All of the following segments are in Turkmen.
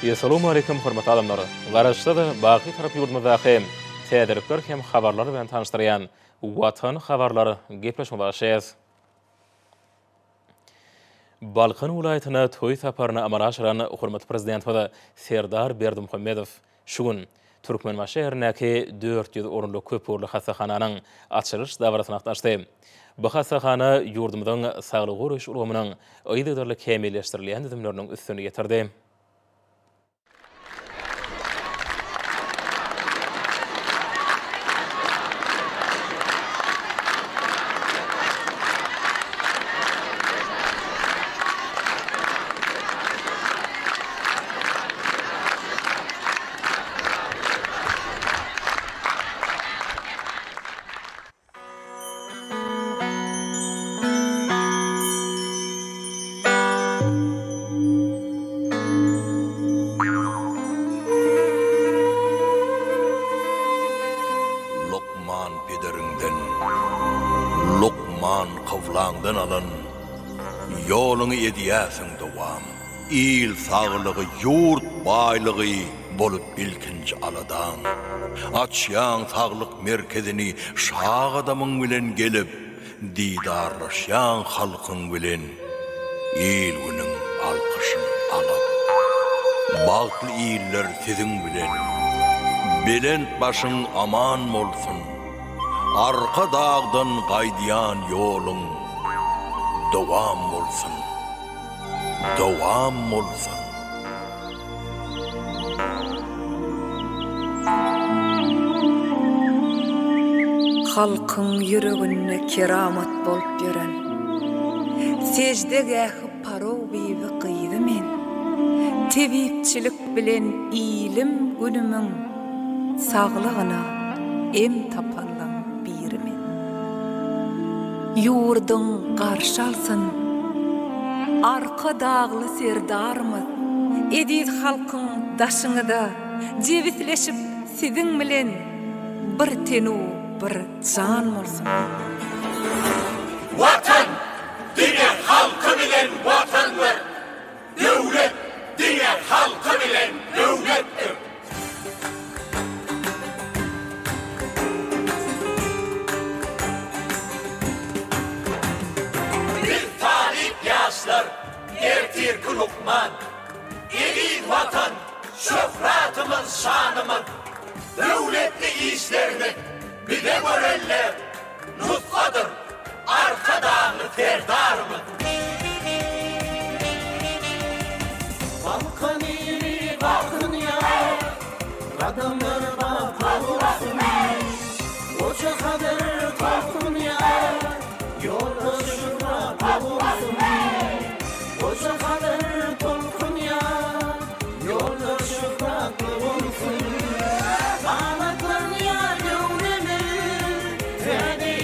Assalamu alaikum hormatly adamlar. Garaşda da baqy tarap ýurdumyzdaky täderlikler hem habarlary bilen tanışdyrýan Watan habarlary gepleşme başlaýar. Balkan welaýatyna toý saparyna amala aşyran hormatly prezident we Serdar Berdimuhammedow şu gün Türkmenbaş şäherindäki 400 orunly köpürli hassahanyň açylyş dawrasyna gatnaşdy. Bu hassahana ýurdumyzyň saglyk goraýyş ulgamynyň aýdydarly kemilleşdirilýän düzümleriniň üstüne ýetirdi. Lokman kavlangdan alan yoluny edýäsiň dowam. İl saglygy, yurt baýlygy bolup ilkinji aladan. Açýan saglyk merkezini şağa adamyň bilen gelip didarlaşýan halkyň bilen il günüň alkyşyny alıp. Bagtly iller siziň bilen belent başyň aman bolsun. Arka dağdan gaýdýan ýolun dowam bolsun. Dowam bolsun. Halkyň ýüregine keramat bolup ýören sejde gähip paraw bibi gyýdy men. Tebipçilik bilen ilim günümüň saglygyna em taparlan birimi. Yurdun qarşı alsın, arka dağlı serdarmız, ediz halkın daşını da cevitleşip siziň bilen bir tenu, bir can bolsun. Vatan, diňe halky bilen watandyr. Döwlet, diňe halky bilen döwletdir. Ertir Lokman, edin vatan, şöhratımız, şanımız, devletli işlerini bir de görenler, nutkadır, arkadağını terdarımız. Balkan ili bakın ya, adamlar bakın olsun, koca kader kalkın ya, yoldaşı bırak olsun. Koca kader tolkun ya, yoldaşı bıraklı olsun. Damatlan ya dövreme, fede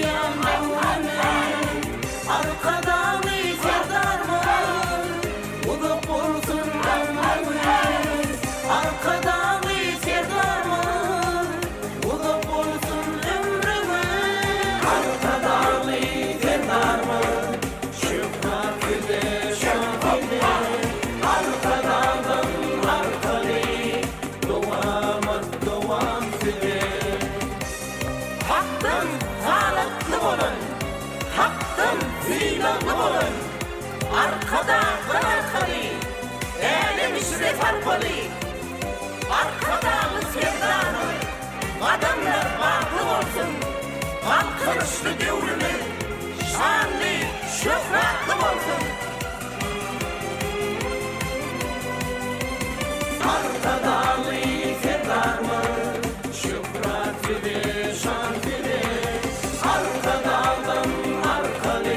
yan dövreme. Arkadan serdar mı, ulup olsun dövreme. Arkadan serdar mı, ulup olsun ömrüme. Arkadan serdar mı, şıkmak güzel. Arkada bırakali, elim işref arpalı. Arkada sevdanı, adamlar bağlı olsun. Halkınışlı devrimi, şanlı, şöhratlı olsun. Arkada sevdanı, şöhratlı de, şanlı de. Arkada arkalı.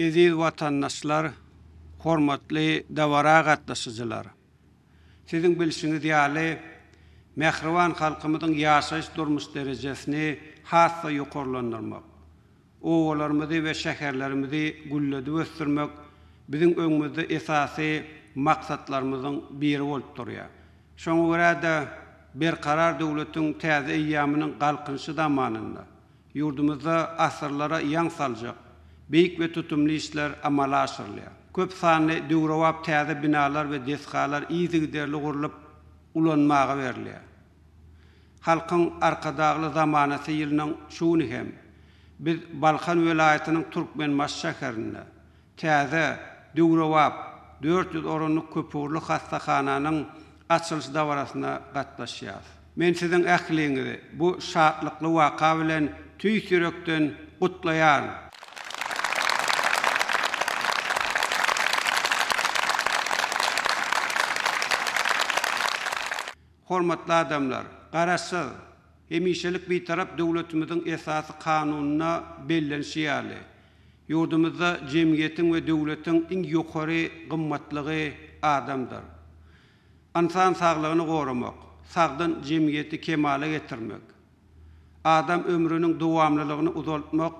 Aziz vatandaşlar, hormatly dawara gatnaşyjylar. Siziň bilşiňiz ýaly Mehriban halkymyzyň ýaşaýyş durmuş derejesini hassa ýokarlandyrmak, owalarymyzy we şäherlerimizi gülledi ösdürmek biziň öňümizde esasy maksatlarymyzyň biri bolup durýar. Şoňa görä de berkarar döwletiň täze eýýamynyň galkynşy zamanynda ýurdumyzda asyrlara ýan saljak beýik we tutumly işler amala aşyrylýar. Köp sanly döwrewap täze binalar we desgalar iýdigderli gurulyp ulanmaga berilýär. Halkyň arkadagly zamanasy ýylynyň şuny hem biz Balkan welaýatynyň Türkmenbaş şäherinde täze döwrewap 400 oranlyk köpürli hastahananyň açylyş dawrasyna gatnaşýar. Men siziň ähliňizi bu şatlykly waka bilen tüý sürekden gutlaýar. Hormatly adamlar, garaşsyz, hemişelik bir tarap döwletimiziň esasy kanunyna bellenşýärli. Ýurdumyzda jemgyýetiň we döwletiň iň ýokary gymmatlygy adamdyr. İnsan saglygyny goramak, sagdan jemgyýeti kemale getirmek, adam ömrüniň dowamlylygyny uzaltmak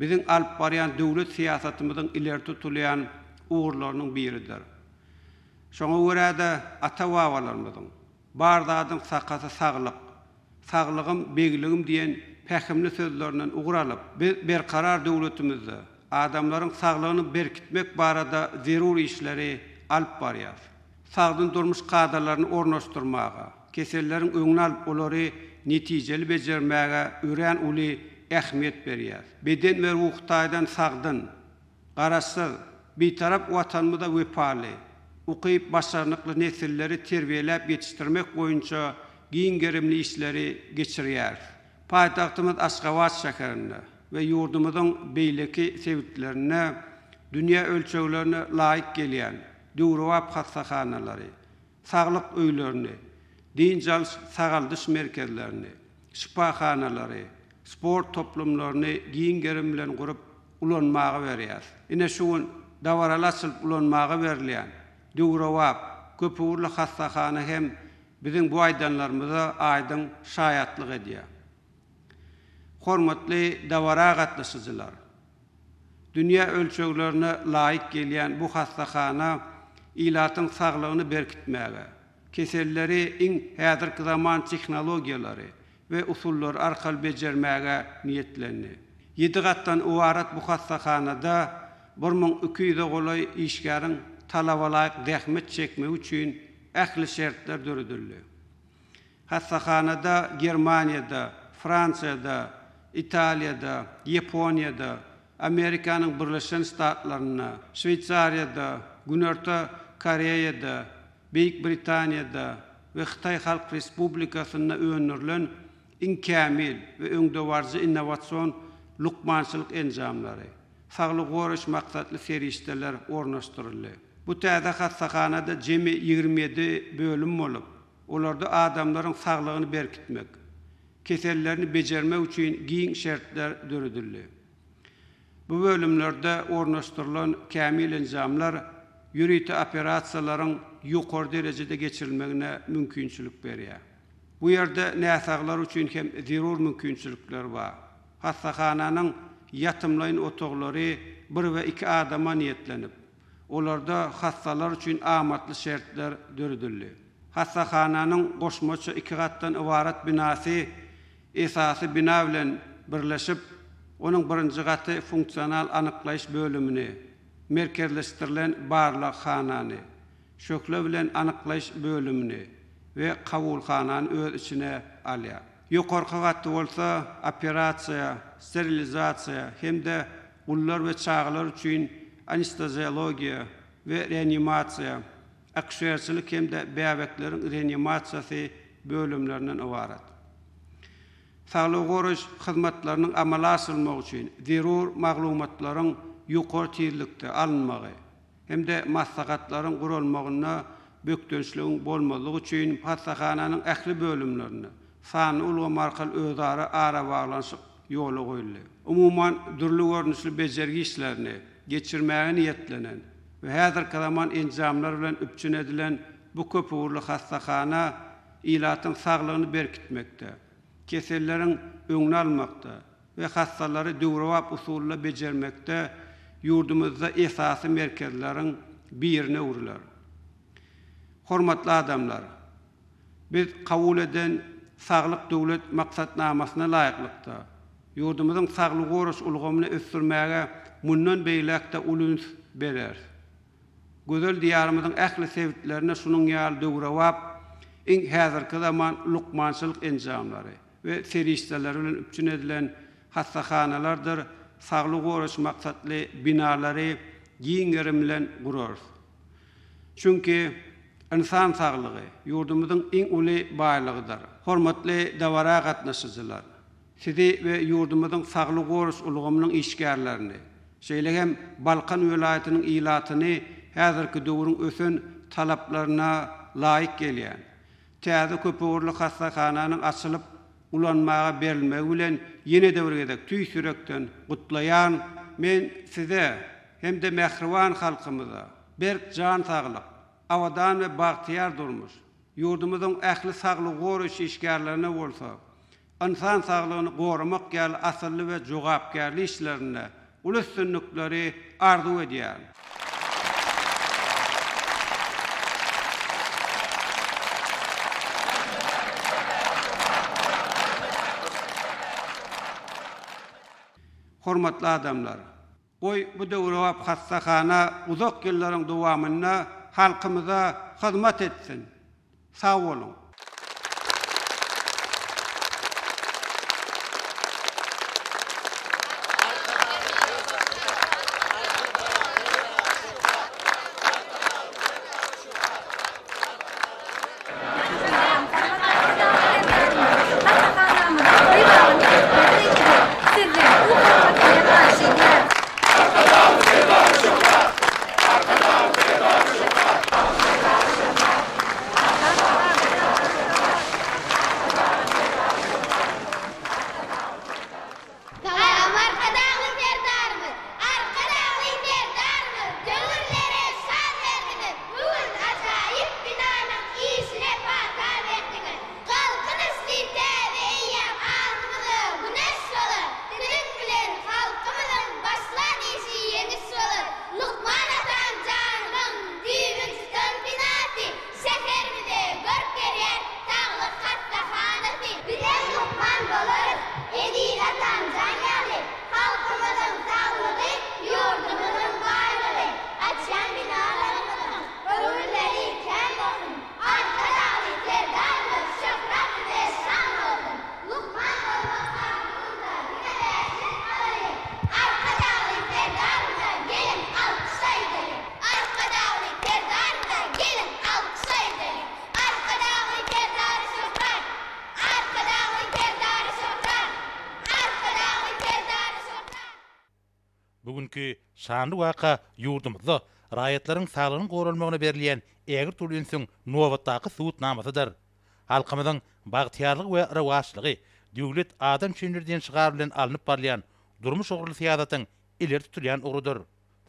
biziň alyp barýan döwlet siýasatymyzyň ileri tutulýan uğurlarynyň biridir. Şoňa görä de ata-babalarymyzyň bardadyň sakasy saglyk, saglygym begligim diýen pähimli sözlerinden uğralyp, berkarar döwletimizde adamlaryň saglygyny berkitmek barada zerur işleri alyp barýar. Sagdyn durmuş kadarlaryny ornaşdyrmaga, keselleriň öňüne alyp olary netijeli bejermäge ören uly ähmiýet berýär. Beden we ruhtaýdan sagdyn, garaşsyz, bir tarap watanymyzda wepaly, ukyp başarnykly nesilleri terbiýelep ýetişdirmek boýunça giň gerimli işleri geçirýär. Paýtagtymyz Aşgabat şäherinde we ýurdumyzyň beýleki sebitlerine dünýä ölçeglerine laýyk gelýän döwrewap hastahanalary, saglyk öýlerini, dinjal sagaldyş merkezlerini, şipahanalary, sport toplumlaryny giň gerim bilen gurup ulanmaga berýär. Ine şuň dawaralaşyp ulanmaga berilýän döwrewap köpürli hastahana hem biziň bu aýdanlarymyza aýdyň şaýatlyk edýär. Hormatly dawara gatnaşyjylar, dünýä ölçeglerine laýyk gelýän bu hastahana ilatyň saglygyny berkitmäge, keselleri iň häzirki zaman tehnologiýalary we usullary arkaly bejermäge niýetlendi. 7 gatdan ibaret bu hastahanada 1200 golay işgäriň talabalaryk zähmet çekmek üçin ähli şertler döredildi. Hastahanada Germaniýada, Fransiýada, Italiýada, Ýaponiýada, Amerikanyň Birleşen Ştatlaryna, Şweýçariýada, Günörtä Koreýada, Beýik Britaniýada we Hytaý Halk Respublikasyna öňürlen iň kämil we öňdewarjy innowasion lukmançylyk enjamlary, saglyk goraş maksatly serişdeler ornaşdyryldy. Bu täze hastahanada jemi 27 bölüm bolup, olarda adamlaryň saglygyny berkitmek, kesellerini bejermek üçin giň şertler döredildi. Bu bölümlerde ornaşdyrılan kämil enjamlar ýürüýti operasiýalaryň ýokary derejede geçirilmegine mümkinçilik berýär. Bu ýerde näsaglar üçin hem zerur mümkinçilikler bar. Hastahananyň ýatymlaýyn otaklary 1 we 2 adama niýetlenip, olarda hastalar üçin amatly şertler döredildi. Hastahananyň goşmaça 2 gatdan ibaret binasy esasy bina bilen birleşip, onun birinci gaty funksional anyklaýyş bölümini, merkezleşdirilen barlyk hanany, şökle bilen anyklaýyş bölümini we kabulhanany öz içine alýar. Ýokarky gaty bolsa operasiýa, sterilizasiýa hemde ullar we çağlar üçin anesteziologiýa we reanimasiýa, akşeýerçilik hemde bäbekleriň reanimasiýasy bölümlerinden ibaret. Saglyk goraş hyzmatlarynyň amala asylmagy üçin zerur maglumatlaryň ýokary tezlikde alınmagy hemde maslahatlaryň gurulmagyna bökdönçligiň bolmalygy üçin hastahananyň ähli bölümlerini sany ulga markal özara ara baglanşyk ýoly goýuldy. Umuman dürli görnüşli bejergi işlerini geçirmäge niýetlenen we häzirki zaman enjamlar bilen üpçün edilen bu köpürli hastahana ilatın sağlığını berkitmekde, kesellerin öňüni almakda ve hastaları döwrewap usulla bejermekde yurdumuzda esasy merkezlerin birine urular. Hormatly adamlar, biz kabul eden sağlık döwlet maksatnamasyna laýyklykda yurdumyzyň saglyk goruş ulgamyny ösdürmäge mundan beýlekde ulunç berer. Gözel diyarımyzyň ähli sevitlerine şunuň ýaly döwrewap iň häzirki zaman lukmançylyk enjamlary ve serişdeler bilen üpçün edilen hassahanalardır, saglyk goruş maksatly binalary giňerim bilen gurar. Çünki insan saglygy yurdumyzyň iň uly baýlygydyr. Hormatly dawara gatnaşyjylar, sizi ve yurdumyzyň saglyk goruş ulgamynyň işgärlerini, şeýlegem Balkan welaýatynyň ilatyny häzirki döwrüň ösen talaplaryna laýyk gelýän, täze köpügürli hassahanyň açylyp ulanmaga berilmegi bilen ýene döwregedek tüý sürekden gutlaýan men size hem de mehriban halkymyza berk jan saglyk, awadan ve bagtyar durmuş yurdumyzyň ähli saglyk goruş işgärlerine bolsa, insan saglygyny gorumak ýaly asylly we jogapkärli işlerine ulussunlukları arzu edýär. Hormatly adamlar, oy bu döwrewap hassahana uzak ýyllaryň dowamyna halkymyza hyzmat etsin. Sağ bolun. Bugünkü şanly waka ýurdumyzda raýatlaryň saglygyny goralmagyna berilýän ägir tulunsyň nowatdaky suwutnamasydyr. Halkymyzyň bagtyarlygy we rewaçlygy döwlet adam çyndirdiň şygar bilen alınıp barlayan durmuş ogurly siýasatyň ileri tutulýan urudur.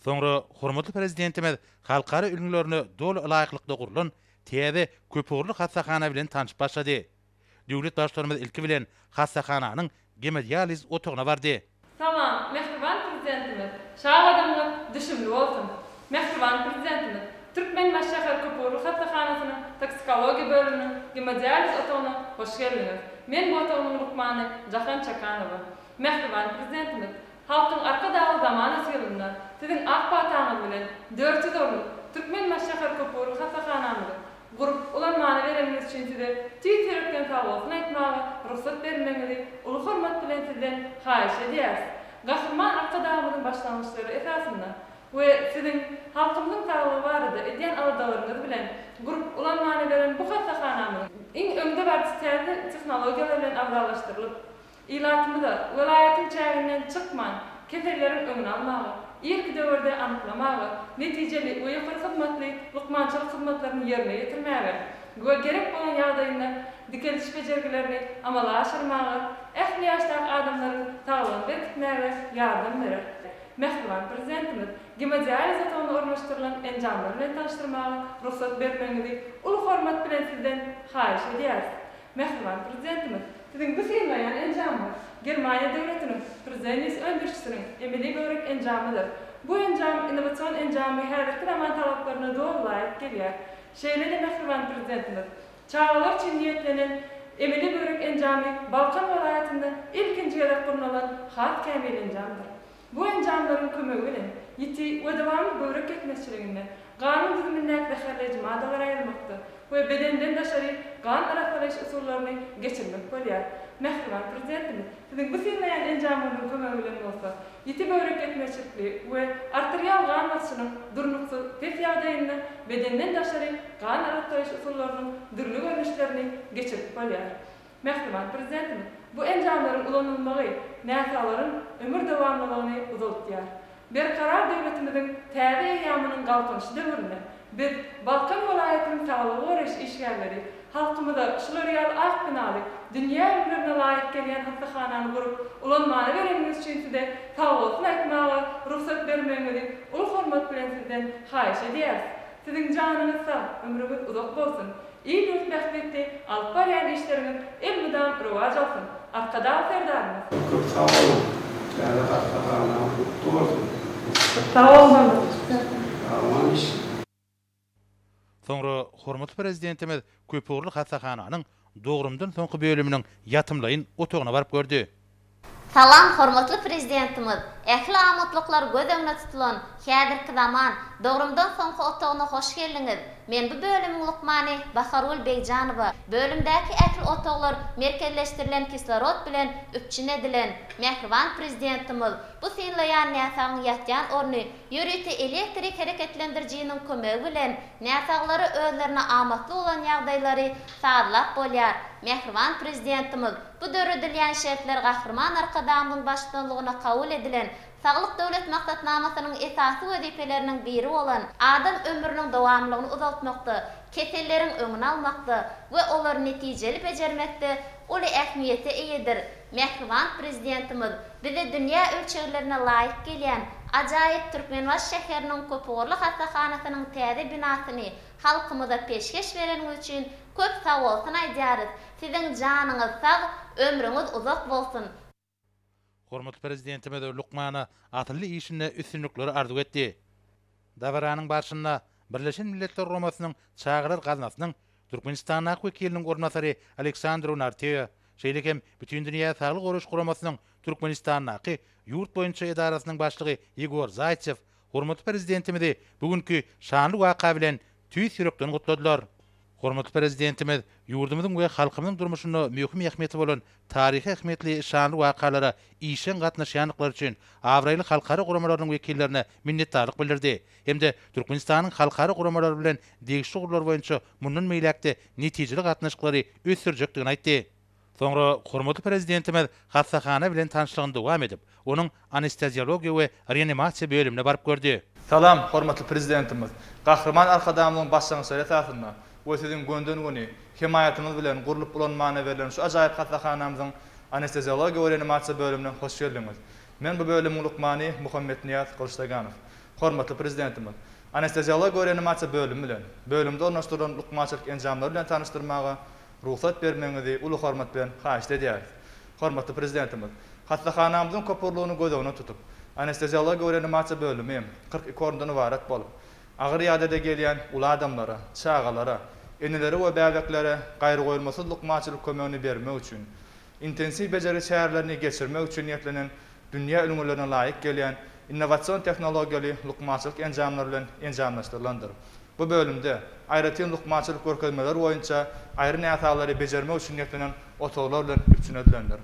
Soňra hormatly prezidentimiz halkara ülgülerini dolu laýyklykda gurulan täze köpügürli hassahana bilen tanyşyp başlady. Döwlet başlarymyz ilki bilen hassahanyň gemedializ otagyna bardy. Salam, mehriban prezidentimiz. Şaha adamlar düşümlü olsun. Mehriban prezidentimiz. Türkmen Maşşahar Köpügürli hassahanasynyň toksikologiýa bölüminiň gemedializ otagyna hoş geldiniz. Men bu otagynyň lukmany Jahan Çakanowa. Mehriban prezidentimiz. Halkyň arka dagy zamanasy ýylynda siziň ak bataňyz bilen 400 orly Türkmen Maşşahar Köpügürli hassahanyny gurup ulanmany bereniňiz üçin size tüýterekden sağlygyny aýtmagy ruhsat bermeňizi uly hormat bilen sizden haýyş edýäris. Gahrman arka dagymyzyň başlangyçlary esasynda we siziň halkymyzyň sağlygy barada edýän aladalaryňyz bilen gurup ulanmany beren bu hassahanyny iň öňde bardy tehnologiýalar bilen awralaşdyrylyp ilatymyza welaýatyň çäginden çykman kesellerin öňüni almagy, ilk döwürde anyklamagy, netijeli we ýokary hyzmatly lukmançylyk hyzmatlaryny ýerine ýetirmäge, gerek bolan ýagdaýynda dikeliş bejergilerini amala aşyrmagy, ähli ýaşdaky adamlaryň saglygyny berkitmäge ýardam berer. Mehriban prezidentimiz gemodializ atağına ornaştırılan enjamlar bilen tanıştırmağa ruhsat bermenizi ulu hormat bilen sizden haýyş edýäris. Mehriban prezidentimiz, sizin bu synlaýan enjamlar Germaniýa döwletiniň prezident öndürçisiniň emeli börek enjamydyr. Bu enjam innovatsion enjamy häzirki zaman talaplaryna dogry laýyk gelýär. Şeýle de Mehriban prezidentimiz, çağlar için niýetlenen emeli börek enjamy Balkan welaýatynda ilkinji gerek gurulan hat kämil enjamdyr. Bu enjamlaryň kömegi bilen ýiti we dowamly börek etmezçiliginde ganun düzümindäki zäherleýici maddalar aýrmakda we bedenden daşary gan arafalaş usullaryny geçirmek bolýar. Mehriban prezidentimiz, sizin bu synlaýan enjamlaryň kömegi bilen bolsa, ýiti börek etmezçilikli we arterial gan basynyň durnuksy tet ýagdaýynda bedenden daşary gan arafalaş usullarynyň dürli görnüşlerini geçirip bolýar. Mehriban prezidentimiz, bu enjamlaryň ulanylmagy näsalaryň ömür dowamlylygyny uzaltýar. Berkarar döwletimiziň täze ýamynyň galkanyşy döwründe biz Balkan welaýatynyň saglygy öreş işgärleri halkymyza şular ýaly ak binaly dünýä ümrüne laýyk gelýän hastahanany gurup ulanmany berenimiz üçin size sağlyk aýtmagy ruhsat bermenizi ulu hormat bilen sizden haýyş edýäris. Sizin janyňyz sag, ömrüňiz uzak bolsun. İyi bir behbetli alıp barýan işleriniz elmudam rowaj alsyn. Arkada serdarmyz. Çok sağ olun. Yani hastahanam kutlu olsun. Sağ olun. Aman iş. Soňra hormatly prezidentimiz Köpürli hastahananyň dogrumdan soňky bölüminiň ýatymlaýyn otagyna baryp gördi. Salam hormatly prezidentimiz, ähli amatlyklar göz öňüne tutulan häzirki zaman dogrumdan soňky otagyna hoş geldiňiz. Men bu bölümniň lukmany Baharul Beyjanowa. Bölümdäki ähli otaglar merkezleşdirilen kislorod bilen üpçün edilen. Mehriban prezidentimiz, bu synlaýan näsagyň ýatýan orny ýürüti elektrik hereketlendirjiniň kömegi bilen näsaglary özlerine amatly bolan ýagdaýlary saglap bolýar. Mehriban prezidentimiz, bu döredilýän şertler gahrman arkadamyň başçylygyna kabul edilen Saglyk döwlet maksatnamasynyň esasy wezifeleriniň biri bolan adam ömrüniň dowamlygyny uzaltmakda, keselleriň öňüni almakda we olary netijeli bejermekde uly ähmiýete eýedir. Mehriban prezidentimiz, bize dünýä ölçeglerine laýyk gelýän ajaýyp Türkmenbaş şäheriniň Köpürli hastahanasynyň täze binasyny halkymyza peşkeş bereniňiz üçin köp sag bolsun aýdýarys. Siziň janyňyz sag, ömrüňiz uzak bolsun. Hormatly prezidentimiz Lukmana atylly işine üstünlükleri arzu etdi. Dawaranyň başynda Birleşen Milletler Romasynyň çağırar gaznasynyň Türkmenistana wekiliniň ornatary Aleksandr Narteýa, şeýlekem bütün dünýä saglyk goruş guramasynyň Türkmenistanaky ýurt boýunça edarasynyň başlygy Igor Zaytsev hormatly prezidentimizi bugünkü şanly waka bilen tüýs ýürekden gutladylar. Hormatly prezidentimiz ýurdumyzyň we halkymyzyň durmuşyna möhüm ähmiýeti bolan taryhy ähmiýetli şanly wakalara işen gatnaşýanlyklar üçin Awraýly halkara guramalarynyň wekillerine minnetdarlyk bildirdi. Hemde Türkmenistanyň halkara guramalary bilen degişli gurlar boýunça mundan meýlekde netijeli gatnaşyklary ösürjekdigini aýtdy. Soňra hormatly prezidentimiz hastahana bilen tanışlygyny dowam edip, onuň anesteziologiýa we reanimasiýa bölümine baryp gördi. Salam hormatly prezidentimiz. Gahrman arkadamyň başlangyçy esasynda we sizin göndönüni himayatyňyz bilen gurulyp ulanmany berilen şu ajaýyp hastahanamyzyň anesteziologiýa we reanimasiýa bölümine hoş geldiňiz. Men bu bölümniň lukmany Muhammed Niyaz Kılıçdaganow. Hormatly prezidentimiz, anesteziologiýa we reanimasiýa bölümi bilen bölümde ornaşdyrylan lukmaçylyk enjamlary bilen tanışdyrmaga ruhsat bermenizi uly hormat bilen haýyş edýäris. Hormatly prezidentimiz, hastahanamyzyň köpürlüğini göz öňüne tutup, anesteziologiýa we reanimasiýa bölümi 42 orundan ibaret bolup, agyr ýadada gelýän uly adamlara, çağalara, eneleri we bäbeklere gaýry goýulmasy lukmaçylyk kömegini bermek üçin, intensiv bejeri şäherlerini geçirmek üçin ýetlenen dünýä ülümlerine laýyk gelýän innovatsion tehnologiýaly lukmaçylyk enjamlary bilen enjamlaşdyrylandyr. Bu bölümde aýratyn lukmaçylyk görkezmeler boýunça aýry näsalary bejermek üçin ýetlenen otaglar bilen üpçün edilendir.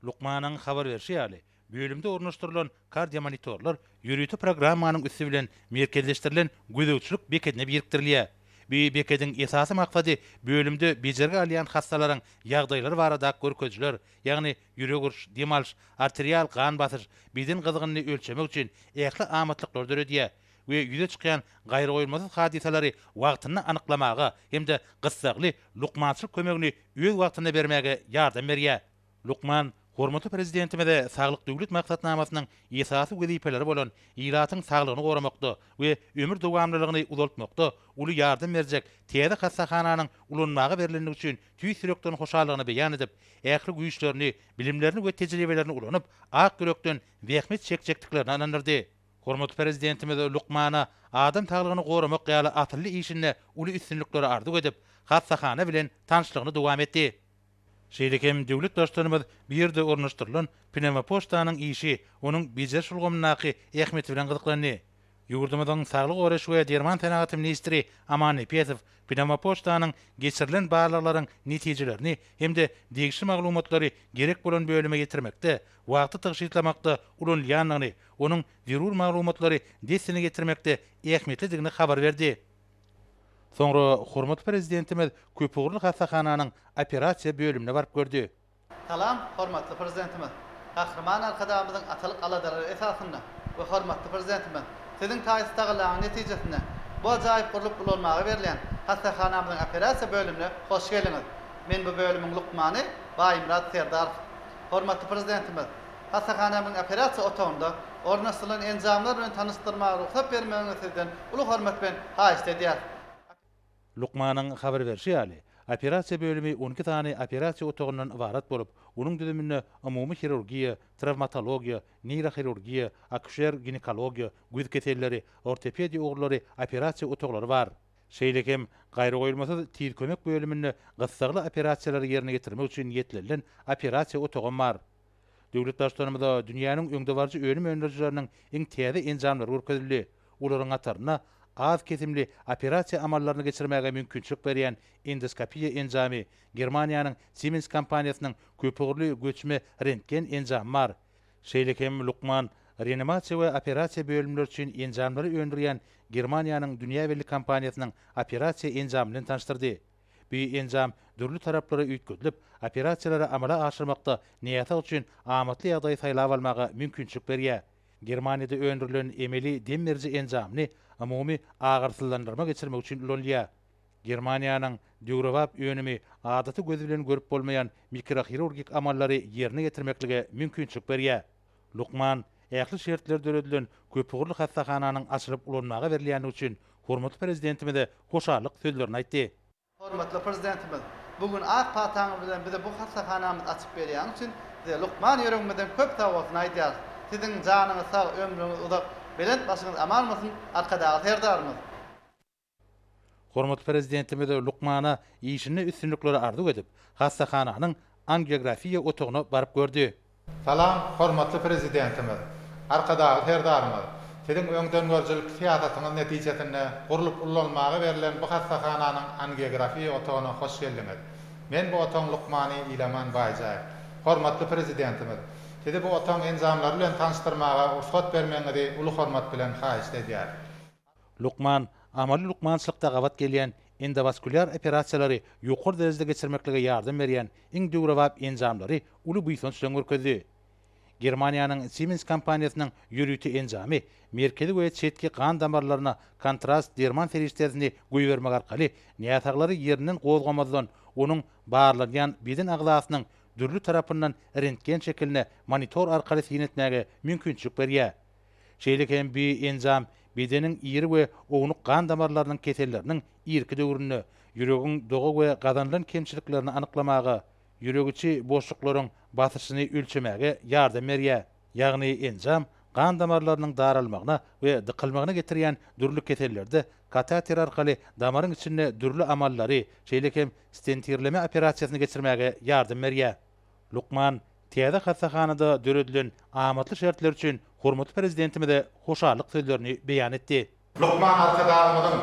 Lukmanyň habar berişi ýaly bölümde ornaşdyrylan kardiomonitorlar ýürüti programmanyň üstü bilen merkezleşdirilen gözegçilik beketine birikdirilýär. Bu beketiň esasy maksady bölümde bejerge alýan hastalaryň ýagdaýlary barada görkezler, ýagny ýürek uruş, demalş, arterial gan basyş, beden gyzygyny ölçemek üçin ähli amatlyklar döredýär we ýüze çykýan gaýry goýulmasy hadiseleri wagtyny anyklamaga hemde gyssakly lukmançylyk kömegini öz wagtyna bermäge ýardam berýär. Lukman Hormatly prezidentimize saglyk döwlet maksatnamasynyň esasy wezipeleri bolan ýylatyň saglygyny goramakda we ömür dowamlylygyny uzaltmakda uly ýardym berjek täze hassahananyň ulanmagy berilendigi üçin tüý sürekden hoşallygyny beýan edip, ähli güýçlerini, bilimlerini we tejribelerini ulanyp, ak yürekden wehmet çekjekdiklerini anandyrdy. Hormatly prezidentimiz Lukmana adam saglygyny goramak ýaly atly işinde uly üstünlikleri ardyk edip, hassahana bilen tanışlygyny dowam etdi. Şeýlekem döwlet başlarymyz bir ýerde ornaşdyrylan pneumopoçtanyň işi, onuň bize şulgamynaky ähmeti bilen gyzyklandy. Ýurdumyzyň saglyk goraş we Derman Senaty ministri Aman Epesow pneumopoçtanyň geçirilen barlaklaryň netijelerini hemde degişli maglumatlary gerek bolan bölüme getirmekde, wagty tygşytlamakda ulanýanyny, onuň zerur maglumatlary desine getirmekde ähmetlidigini habar berdi. Sonra hormatly prezidentimiz Köpügürlük hassahanyň operasiýa bölümine barıp gördü. Salam, hormatly prezidentimiz. Kahraman arkadamyzyň atalyk aladary esasynda we hormatly prezidentimiz, siziň taýsydaglaryň netijesinde bu ajaýyp gurup bulanmagy berilen hassahanamyzyň operasiýa bölümine hoş geldiňiz. Men bu bölümiň lukmany Baýmurad Serdar. Hormatly prezidentimiz, hassahanamyň operasiýa otogunda ornaşdyrylan enjamlar bilen tanışdyrmagy ruhsat bermeňizden uly hormat bilen haýyş edýär. Lukmanyň habar berşi ýaly, operasiýa bölümi 12 tane operasiýa otogundan ibarat bolup, onuň düzüminde umumy hirurgiýa, travmatologiýa, neyrohirurgiýa, akuşer ginekologiýa, güz keselleri, ortopediýa ugrulary operasiýa otoglary bar. Şeýlekem gaýry goýulmasy tiz kömek bölüminde gyssagly operasiýalary ýerine getirmek üçin ýetlenilen operasiýa otogy bar. Döwlet başlarymyzda dünýäniň öňde barjy ölüm öndürjüleriniň iň täze enjamlary görkezildi. Olaryň ataryna az kesimli operasiýa amallaryny geçirmäge mümkinçilik berýän endoskopiýa enjamy, Germaniýanyň Siemens kompaniýasynyň köpügürli göçme rentgen enjamy bar. Şeýlekem Lukman reanimasiýa we operasiýa bölümleri üçin enjamlary öndürýän Germaniýanyň Dünýä Birlik kompaniýasynyň operasiýa enjamyny tanışdyrdy. Bu enjam dürli taraplara üýtgüzilip, operasiýalary amala aşyrmakda niýaty üçin amatly ýagdaý saýlap almaga mümkinçilik berýär. Germaniýada öndürilen emeli demirji enjamyny umumy agyrsızlandyrma geçirmek üçin ulanýar. Germaniýanyň Dürewap önümi adaty göz bilen görüp bolmayan mikrohirurgik amallary ýerine getirmeklige mümkinçilik berýär. Lukman ähli şertler döredilen Köpügürlük hassahanyň açylyp ulanmagy berilýäni üçin hormatly prezidentimize hoşarlyk sözlerini aýtdy. Hormatly prezidentimiz, bugün ak pataňy bilen bize bu hassahanamyzy açyp berýän üçin Lukman ýöregimizden köp sag bolsun aýdýar. Siziň janyňyz sag, ömrüňiz uzak, belent başyňyz amanmasyn, arkadagy serdarymyz. Hormatly prezidentimiz Lukmana işine üstünlikleri ardyk edip, hassahanyň angiografiýa otogyna baryp gördü. Salam, hormatly prezidentimiz, arkadagy serdarymyz. Siziň öňden görjülik siýasatyňyz netijesinde gurulyp ulanmagy berilen bu hassahanyň angiografiýa otogyna hoş geldiňiz. Men bu otoň Lukmany Ilaman Baýjaýew. Hormatly prezidentimiz, sizi bu otoň enjamlary bilen tanışdyrmaga ruhsat bermeňizi uly hormat bilen haýyş edýär. Lukman amaly lukmançylykda gabat gelýän endovaskulyar operasiýalary ýokary derejede geçirmeklige ýardym berýän iň döwrewap enjamlary uly buýsonçlygyň görkezdi. Germaniýanyň Siemens kompaniýasynyň ýürüti enjamy merkezi we çetki kan damarlaryna kontrast derman feriştesini goýbermek arkaly niýataglary ýerinden gozgamazdan onuň barlanýan beden aglasynyň dürlü tarapyndan rentgen şekiline monitor arkaly sinetmäge mümkinçilik berýär. Şeýlekem bu enjam bedeniň ýeri we oňluk kan damarlarynyň keselleriniň irki döwrüne, ýüregiň doga we gazanlan kemçiliklerini anyklamaga, ýüreg içi boşluklaryň basyşyny ölçemäge ýardam berýär. Ýagny enjam kan damarlarynyň daralmagyna we dykylmagyna getirýän dürlü kesellerde kateter arkaly damaryň içinde dürlü amallary, şeýlekem stentirleme operasiýasyny geçirmäge ýardam berýär. Lukman täze hassahanada döredilen amatly şertler üçin hormatly prezidentimize hoşarlyk sözlerini beýan etdi. Lukman arkadaşymyzyň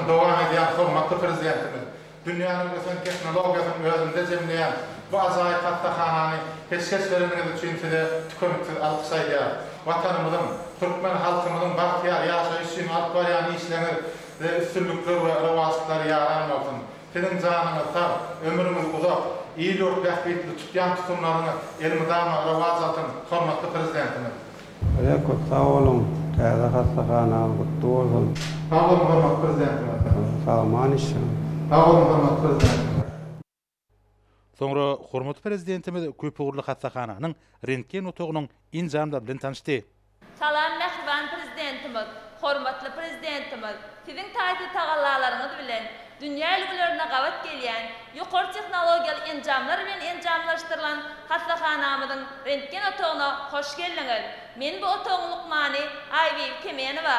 dowam edýän hormatly prezidentimiz, dünýäniň ösen teknologiýasyny özünde jemleýän bu ajaýyp hassahanyny peşkeşleriniz üçin size tükürüksiz alkyş aýdýar. Watanymyzyň, türkmen halkymyzyň bagtyar ýaşaýyş üçin alyp barýan işleri we üstünlikler we rewajlary ýaranmagyň. Siziň janyňyz sag, ömrüňiz uzak, ýylyk bähbetli tutýan tutumlaryny elmydama rewajlatyn hormatly prezidentimiz. Çok sağ olun. Täze hassahanam gutly bolsun. Sağ olun hormatly prezidentimiz. Sağ olun. Sağ olun hormatly prezidentimiz. Sonra hormat prezidentimiz Köpügürlü hastahananyň rentgen otagynyň injamlary bilen tanışdy. Salam mehriban prezidentimiz, hormatly prezidentimiz, sizin taýdy tagallalaryňyz bilen dünýä ilgilerine gawat gelýän ýokary tehnologiýaly enjamlar bilen enjamlaşdyrylan hastahanamyzyň rentgen otagyna hoş geldiňiz. Men bu otagyň Lukmany Aýby Kemenowa,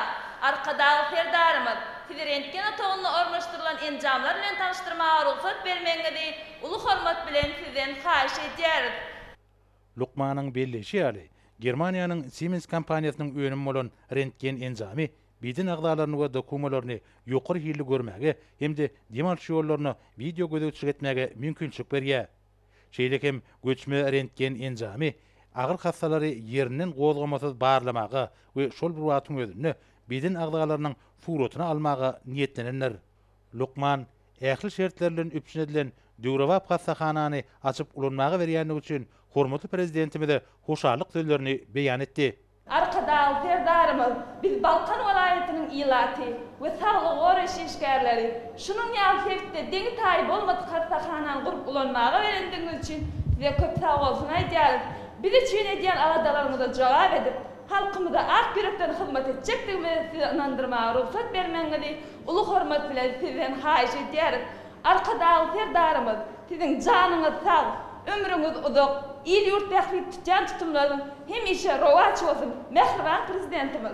arkadagy Ferdarymyz, sizi rentgen otagyna ornaşdyrylan enjamlar bilen tanışdyrmaga ruhsat bermeňizi uly hormat bilen sizden haýyş edýäris. Lukmanyň belleşi ýaly Germaniýanyň Siemens kompaniýasynyň önüm bolan rentgen enjamy bidin agdalaryny we dokumalaryny ýokary hilli görmäge hemde demalçy ýollaryny video gözetçilik etmäge mümkinçilik berýär. Şeýlekem göçme rentgen enjamy agyr hastalary ýerinden gozgamasyz barlamaga we şol bir wagtyň özünde bidin agdalarynyň suratyny almaga niýetlenenler. Lukman ähli şertlerden üpçün edilen Döwrewap hastahanany açyp ulanmaga berýänligi üçin hormatly prezidentimize hoşarlyk sözlerini beýan etdi. Arkadagy Ferdarymyz, biz Balkan welaýatynyň ilaty we saglyk goraş işgärleri şunyň ýa-da deňi taý bolmady hastahanany gurup ulanmaga berendiňiz üçin size köp sag bolsun aýdýarys. Biz üçin edýän aladalaryňyza jogap edip, halkymyza ak yürekden hyzmat etjekdigimizi size inandyrmaga ruhsat bermeňizi uly hormat bilen sizden haýyş edýäris. Arkadagy Ferdarymyz, sizin janyňyz sag, ömrüňiz uzak, il ýurt tählik tutýan tutumlaryň hemişe rowaç bolsun. Mehriban prezidentimiz.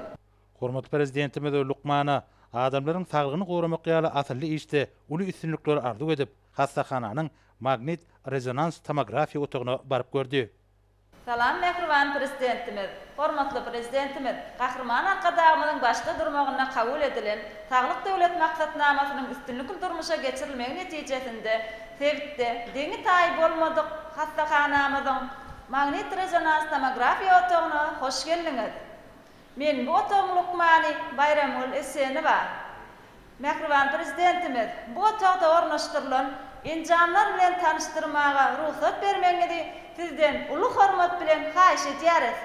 Hormatly prezidentimiz Lukmana adamlaryň saglygyny goramak ýaly asly işde uly üstünlikleri arzuw edip, hastahananyň magnit rezonans tomografiýa otagyna baryp gördi. Salam mehriban prezidentimiz, hormatly prezidentimiz, Gahrman arkadagymyzyň başda durmagyna kabul edilen Saglyk döwlet maksatnamasynyň üstünlikli durmuşa geçirilmegi netijesinde Sevitde deňi taý bolmadyk hastahanamyzyň magnit rezonans tomografiýa otagyna hoş geldiňiz. Men bu otagyň Lukmany Bayramul Esenowa. Mehriban prezidentimiz, bu otagda ornaşdyrylan enjamlar bilen tanışdyrmaga ruhsat bermeňizi sizden uly hormat bilen haýyş edýäris.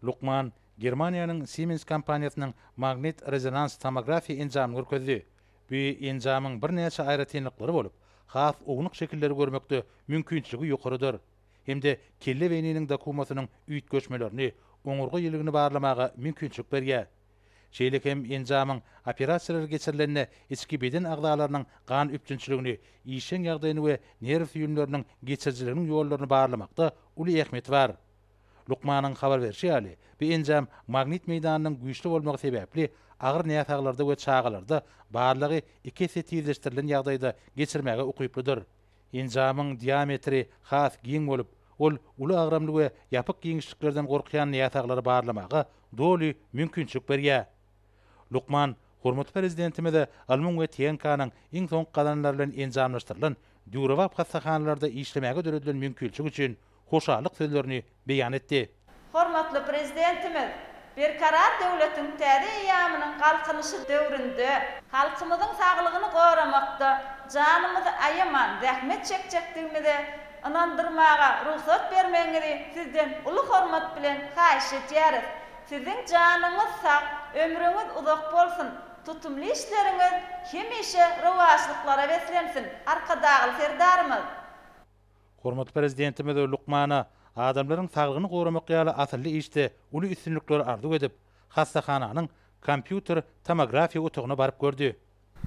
Lukman Germaniýanyň Siemens kompaniýasynyň magnit rezonans tomografiýa enjamyny görkezdi. Bu enjamyň bir näçe aýry tenliklери bolup, has ognuq şekilleri görmekde mümkinçiligi ýokarydyr. Hemde kelle beýniniň dokumasynyň üýt göçmelerini, oňurga ýylygyny barlamaga mümkinçilik berýär. Şeýlekem enjamyň operasiýalary geçirilende içki beden agdalarynyň gan üpçünçiligini, işen ýagdaýyny we nerw ýünleriniň geçirjiliginiň ýollaryny barlamakda uly ähmiýet bar. Lukmanyň habar berişi ýaly, bu enjam magnit meýdanynyň güýçli bolmagy sebäpli agyr näýataglarda we çagalarda barlygy 2 set ýyzleşdirilen ýagdaýda geçirmäge ukyplydyr. Enjamyň diametri has giň bolup, ol uly agramly we ýapyk giňişliklerden gorkýan näýataglary barlamaga doly mümkinçilik berýär. Lukman hormatly prezidentimize Alman we Tenkanyň iň soňky gadanlary bilen enjamlaşdyrylan Döwrewap hastahanalaryda işlemäge döredilen mümkinçilik üçin hoşarlyk sözlerini beýan etdi. Hormatly prezidentimiz, berkarar döwletiň täze ýamynyň galkynyşy döwründe halkymyzyň saglygyny goramakda janymyzy aýaman zähmet çekjekdigimizi inandyrmaga ruhsat bermeňizi sizden uly hormat bilen haýyş edýäris. Sizin janyňyz sag, ömrüňiz uzak bolsun. Tutumly işleriňiz hemişe rowaçlyklara beslensin. Arkadagy Ferdarymyz. Hormatly prezidentimiz Lukmana adamlaryň saglygyny goramak ýaly asly işde uly üstünlikleri arzuw edip, hastahananyň kompýuter tomografiýa otagyna baryp gördi.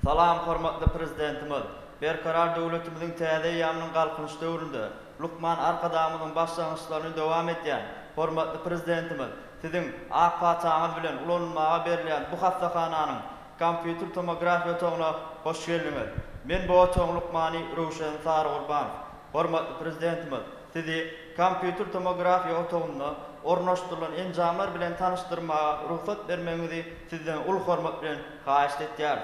Salam hormatly prezidentimiz, berkarar döwletimiziň täze ýamynyň galkynyş döwründe Lukman arkadamyzyň başlangyçlaryny dowam etýän hormatly prezidentimiz, sizin ak paçaňyz bilen ulanmaga berilýän bu hastahananyň kompýuter tomografiýa otagyna hoş geldiňiz. Men bu otagyň Lukmany Rowşan Sargurban. Hormatly prezidentimiz, sizi kompýuter tomografiýa otagyna ornaşdyrylan enjamlar bilen tanışdyrmaga ruhsat bermeňizi sizden uly hormat bilen haýyş edýär.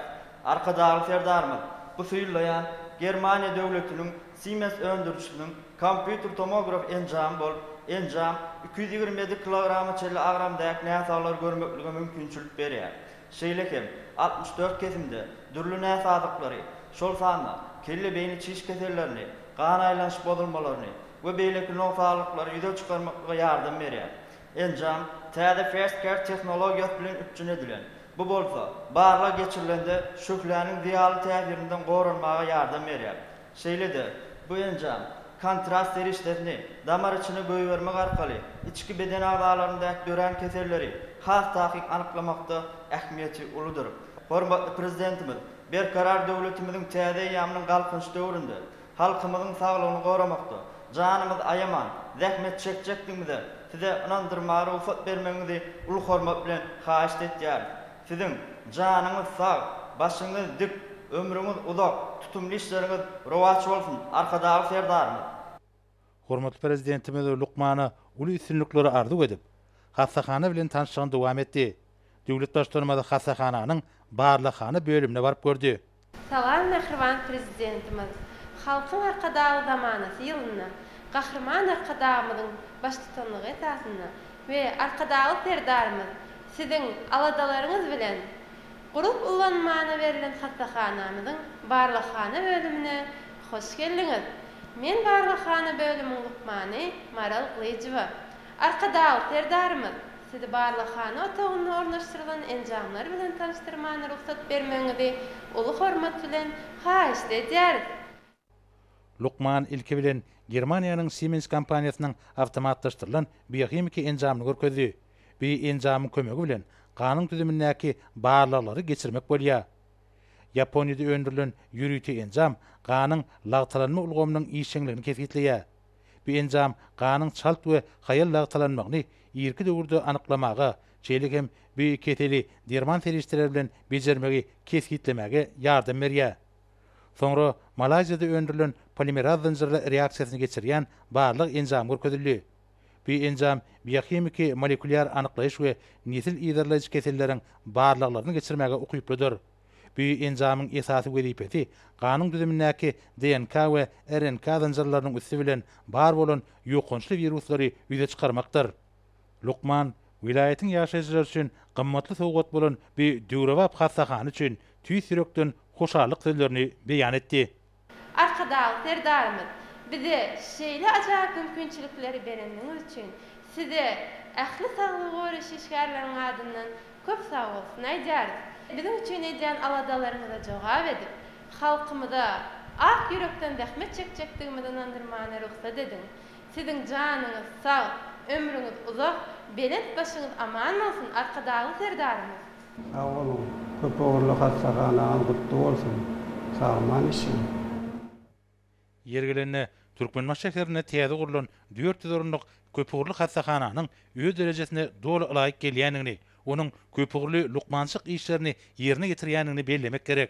Arkadagy Ferdarymyz, bu süýleýän Germaniýa döwletiniň Siemens öndürçiliniň kompýuter tomograf enjam bolup, enjam 227 kilogramy çelli agramdaýak näsalar görmeklige mümkinçilik berýär. Şeýlekem 64 kesimde dürli näsadyklary, şol sanda kelle beýni çiş kesellerini, gan aýlanyş bozulmalaryny we beýleki nosalyklary ýüze çykarmakga ýardam berýär. Enjam täze first care tehnologiýasy bilen üpçün edilen. Bu bolsa barla geçirilende şökläniň diýaly täsirinden gorunmaga ýardam berýär. Şeýlede Bu enjam kontrast erişlerini damar içine göýbermek arkaly içki beden agzalarynda dören keselleri has tahkik anyklamakda ähmiýeti uludur. Hormatly prezidentimiz, berkarar döwletimizin täze ýamynyň galkynç döwründe halkymyzyň saglygyny goramakda janymyz ayaman, zähmet çekjekdigimize size inandyrmagy ufat bermeňizi ulu hormat bilen haýyş etýär. Sizin janyňyz sag, başyňyz dik, ömrüňiz uzak, tutumly işleriňiz rowaç bolsun. Arkadagy serdarymyz. Hormatly prezidentimiz Lukmana uly üstünlikleri arzu edip, hassahana bilen tanışygyny dowam etdi. Döwlet başlanmada hassahanyň barlykhany bölümine barıp gördü. Salam mehriban prezidentimiz. Halkyň arkadagy zamanasy ýylyna Gahrman arkadagymyzyň başlygyny esasyna we arkadagy serdarymyz siziň aladalaryňyz bilen gurup ulanmana berilen hassahanyň barlykhany bölümine hoş geldiňiz. Men barlykhany bölüminiň lukmany Maral Qlyjyba. Arkadagy serdarymyz sizi barlykhany otagyny ornaşdyrylan enjamlar bilen tanışdyrmany ruhsat bermeňizi uly hormat bilen haýyş edýäris. Lukman ilki bilen Germaniýanyň Siemens kompaniýasynyň awtomatlaşdyrylan biokimiki enjamyny görkezdi. Bu enjamyň kömegi bilen ganyň tüzümindäki barlyklary geçirmek bolýar. Yaponiýada öndürilen ýürüýti enjam ganyň lagtalanma ulgamynyň işçiligini kesgitleýär. Bu enjam ganyň çalt we haýal lagtalanmagyny ýerki döwürde anyklamaga, çeýlik hem bu keteli derman ferişteler bilen bejermegi kesgitlemege ýardam berýär. Soňra Malaziýada öndürilen polimeraz zynjyrly reaksiýasyny geçirýän barlyk enjam görkezildi. Bu enjam biokimiki molekulyar anyklaýyş we nesil ýerleşik keselleriň barlyklaryny geçirmege ukyplydyr. Bu enjamyň esasy wezipesi ganyň düzümindäki DNK we RNK zynjyrlarynyň üstü bilen bar bolan ýokunçly wiruslary ýüze çykarmakdyr. Lukman vilayetin ýaşaýjylar üçin gymmatly sowgat bolan bu döwrewap hassahany üçin tüý sürekden hoşarlyk sözlerini beýan etdi. Arkadagy serdarymyz bize şeýle ajaýyp mümkinçilikleri bereniňiz üçin size ähli saglyk goraş işgärleriň adyndan köp sag bolsun aýdýarys. Bizim üçin edýän aladalaryňyza jogap edip, halkymyza ak ýürekden zähmet çekjekdigimizden andyrmany ruhsat ediň. Siziň janyňyz sag, ömrüňiz uzak, belet başyňyz aman bolsun arkadagy serdarymyz. Sağ olun. Köp ogurly hassahanyň gutly bolsun. Sagman işin. Ýergelenine Türkmenbaş şäherine täze gurulan 400 orunlyk köpügürlük hassahanyň öz derejesine doly laýyk gelýänini, onuň köpügürlü lukmançylyk işlerini ýerine getirýänini bellemek gerek.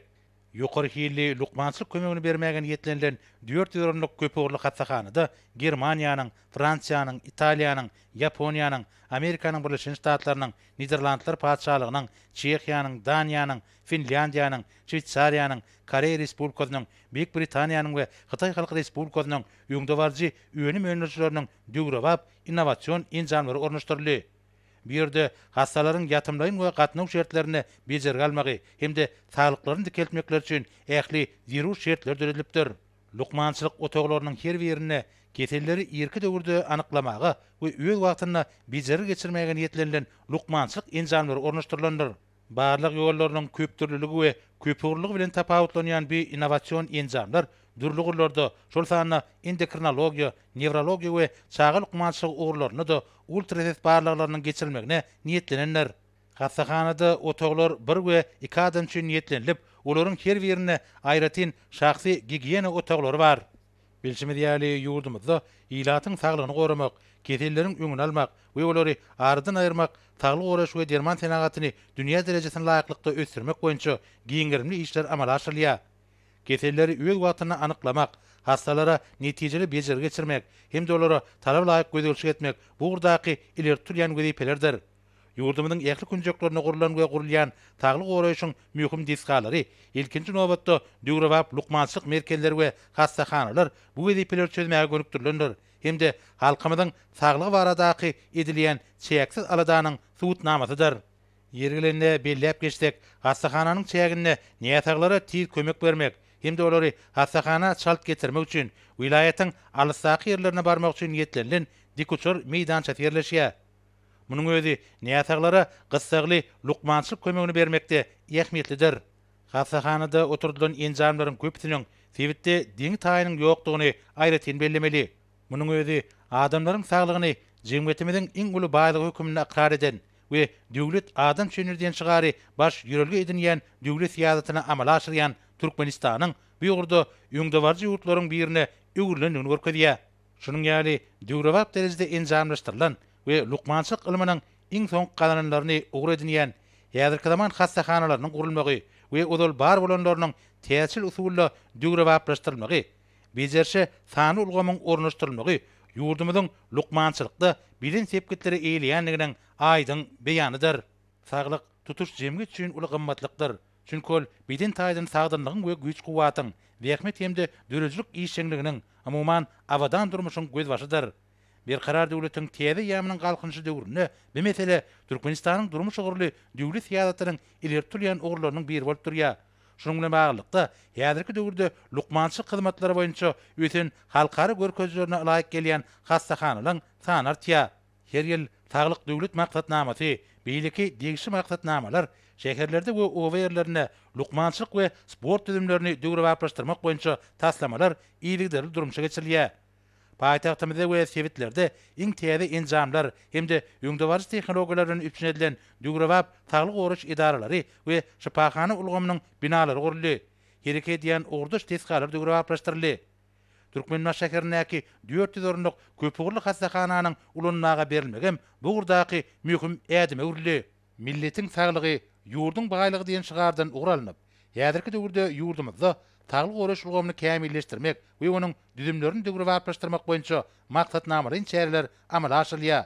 Ýokary hilli lukmançylyk kömegini bermägen ýetlenilen 400 orunlyk köpügürlük hassahanyda Germaniýanyň, Fransiýanyň, Italiýanyň, Yaponiýanyň, Amerikanyň Birleşik Ştatlarynyň, Niderlandlar padşahlygynyň, Çekiýanyň, Daniýanyň, Finlandiýanyň, Şweýtsariýanyň, Koreýa Respublikasynyň, Büyük Britaniýanyň we Hytaý Halk Respublikasynyň ýöňdebarjy öňüm öňürçileriniň döwrewap innowasion enjamlary ornaşdyryldy. Bu ýerde hassalaryň ýatymlaryň we gatnaw şertlerini bejerge almagy hemde saglyklaryny dikeltmekler üçin ähli zirur şertler düredilipdir. Lukmançylyk otaglarynyň her birine keselleri ýerki döwürde anyklamagy we öz wagtyna bejerge geçirmäge niýetlenilen lukmançylyk enjamlary ornaşdyrylandyr. Barlyk ýollarynyň köp türlüligi we köpügürligi bilen tapawutlanýan bu innowasion enjamlar dürlügürlerde şol sanyna endokrinologiýa, neurologiýa we çagy lukmançylyk ugurlaryny da ultrases barlyklarynyň geçirilmegine niýetlenenler. Hassahanyda otaglar 1 we 2 adam üçin niýetlenilip, olaryň her birine aýratyn şahsy gigiena otaglary bar. Bilşimiz ýaly ýurdumyzda ýylatyň saglygyny goramak, keselleriň öňüni almak we olary ardan aýyrmak, saglyk goraş we derman senagatyny dünýä derejesine laýyklykda ösdürmek boýunça giňerimli işler amala aşyrylýar. Keselleri öz wagtyna anyklamak, hastalara netijeli bejerge geçirmek, hemde olara talap laýyk gözölçük etmek bu gurdaky ileri turýan wezipelerdir. Ýurdumyzyň ähli künjeklerine gurulan we gurulýan taglyk goraýyşyň möhüm disgalary ilkinji nowatda döwrewap lukmançylyk merkezleri we hassahanalar bu wezipeler çözmäge gönükdirilendir. Hemde halkymyzyň saglygy baradaky edilýän çeksiz aladanyň suwutnamasydyr. Ýergelenine belläp geçsek, hassahanyň çägine niýetaglara tiz kömek bermek, hemde olary hassahana çalt getirmek üçin vilayetin alyssaky ýerlerine barmak üçin niýetlenilen dikuçor meýdançasy ýerleşýär. Munyň özi niýetaglara gyssagly lukmançylyk kömegini bermekde ähmiýetlidir. Hassahanyda oturdulan enjamlaryň köpüsiniň Sebitde diň taýynyň ýokdugyny aýratyn bellemeli. Munyň özi adamlaryň saglygyny jemgyýetimiziň iň uly baýlygy hökümine akrar eden we döwlet adam çenirden çygary baş ýörelge edinýän döwlet siýasatyna amal aşyrýan Türkmenistanyň bu ýurda ýüňdewarjy ýurtlaryň birine öwürlendigini görkezýär. Şunun ýaly döwrewap derejede enjamlaşdyrylan we lukmançylyk ilminiň iň soňky galanlaryny ugry edinýän häzirki zaman hassahanalarının gurulmagy we odol bar bolanlarynyň täsil usulla döwrewaplaşdyrylmagy, bejerşe sany ulgamyň ornaşdyrylmagy ýurdumyzyň lukmançylykda bilen sepketleri eýleýänliginiň aýdyn beýanydyr. Saglyk tutuş jemgyýet üçin uly gymmatlykdyr. Çünki ol bilen taýdan sagdynlygyň we güýç guwatyň wähmet hemde dörejilik işçiliginiň amuman awadan durmuşyň göz başydyr. Bir karar döwletiň täze ýamynyň galkynjy döwründe bu mesele Türkmenistanyň durmuş ugurly döwlet siýasatynyň ileri turýan ugurlarynyň biri bolup durýar. Şunun bilen baglykda häzirki döwürde lukmançylyk hyzmatlary boýunça öten halkary görkezlerine laýyk gelýän hassahanalyň sany artýar. Her ýyl saglyk döwlet maksatnamasy, beýleki degişi maksatnamalar şäherlerde we owa ýerlerine lukmançylyk we sport düzümlerini döwrewaplaşdyrmak boýunça taslamalar iýligderli durmuşa geçirilýär. Paýtagtymyzda we sevitlerde iň täze enjamlar hemde ýüňdewarjy tehnologiýalaryny üpçün edilen döwrewap saglyk goruş idaralary we şypahana ulgamynyň binalary guruldy. Hereke edýän orduş tesgalar döwrewaplaşdyryldy. Türkmenbaş şäherindäki 400 orunluk köpügürli hassahanyň ulanmaga berilmegem bu gurdaky möhüm ädime urildi. Milletiň saglygy ýurdun baýlygy diýen şygardan ugralanyp, häzirki döwürde ýurdumyzda saglyk goruş ulgamyny kämilleşdirmek we onuň düzümlerini döwrewaplaşdyrmak boýunça maksatnamalaryň çäreler amal aşyrylýar.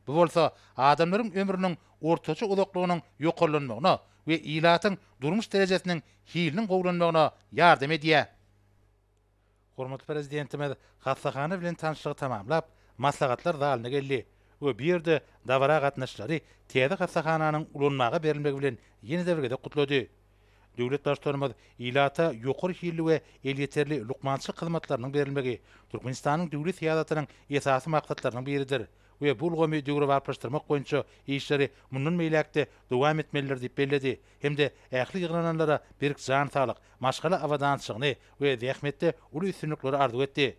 Bu bolsa adamlaryň ömrüniň ortaça uzaklygynyň ýokarlanmagyna we ilatyň durmuş derejesiniň hiliniň gowranmagyna ýardam edýär. Hormatly prezidentimiz hassahana bilen tanışlygy tamamlap, maslahatlar zalyna geldi. O bir yerde davara gatnaşlary täze hassahanyň ulanmaga berilmegi bilen ýene-de birgede gutlady. Döwlet başlarymyz ilata ýokary hilli we elýeterli lukmançylyk hyzmatlarynyň berilmegi Türkmenistanyň döwlet siýasatynyň esasy maksatlarynyň biridir. We bu ulgamy döwrewaplaşdyrmak boýunça işleri mundan meýlekde dowam etmeliler diýip belledi. Hemde ähli ýygrananlara bir jan saglyk, maşgala awadançylygyny we zähmetde uly üstünlikleri arzu etdi.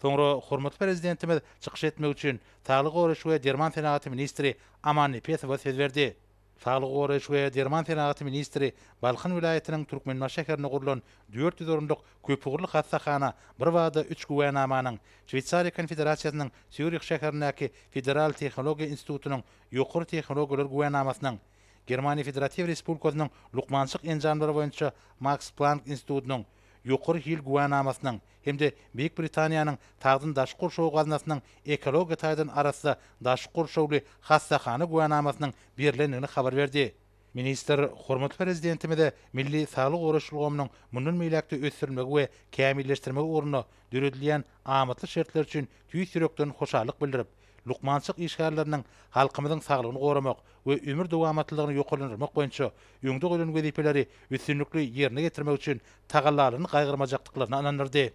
Soňra hormatly prezidentimiz çykyş etmek üçin Saglyk goruş we Derman Senaty ministri Aman Nepesow söz berdi. Saglyk goruş we Derman Senaty ministri Balkyn vilayatynyň Türkmenbaş şäherine gurulan 400 orunluk köpügürli hassahana bir wagda 3 güwänamanyň Şweýçariýa Konfederasiýasynyň Zürich şäherindäki Federal Tehnologiýa Institutunyň ýokary tehnologiýalar güwänamasynyň Germaniýa Federativ Respublikasynyň lukmançylyk enjamlary boýunça Max Planck Institutunyň ýokary hil güwänamasynyň hemde Büyük Britaniýanyň tagdyn daş gurşawy gaznasynyň ekologiýa taýdan arasynda daş gurşawly hassahana güwänamasynyň berilendigini habar berdi. Minister hormatly prezidentimize milli saglyk goruş ulgamynyň mundan meýlekde ösdürilmegi we kämilleşdirmegi ugruna döredilýän amatly şertler üçin tüýs ýürekden hoşallyk bildirip, lukmançylyk işgärleriniň halkymyzyň saglygyny goramak we ömür dowamatlylыgyny ýokarlandyrmak boýunça ýüňde goýulan wezipeleri üstünlikli ýerine getirmek üçin tagallaryny gaýgyrmajakdyklaryny anandyrdy.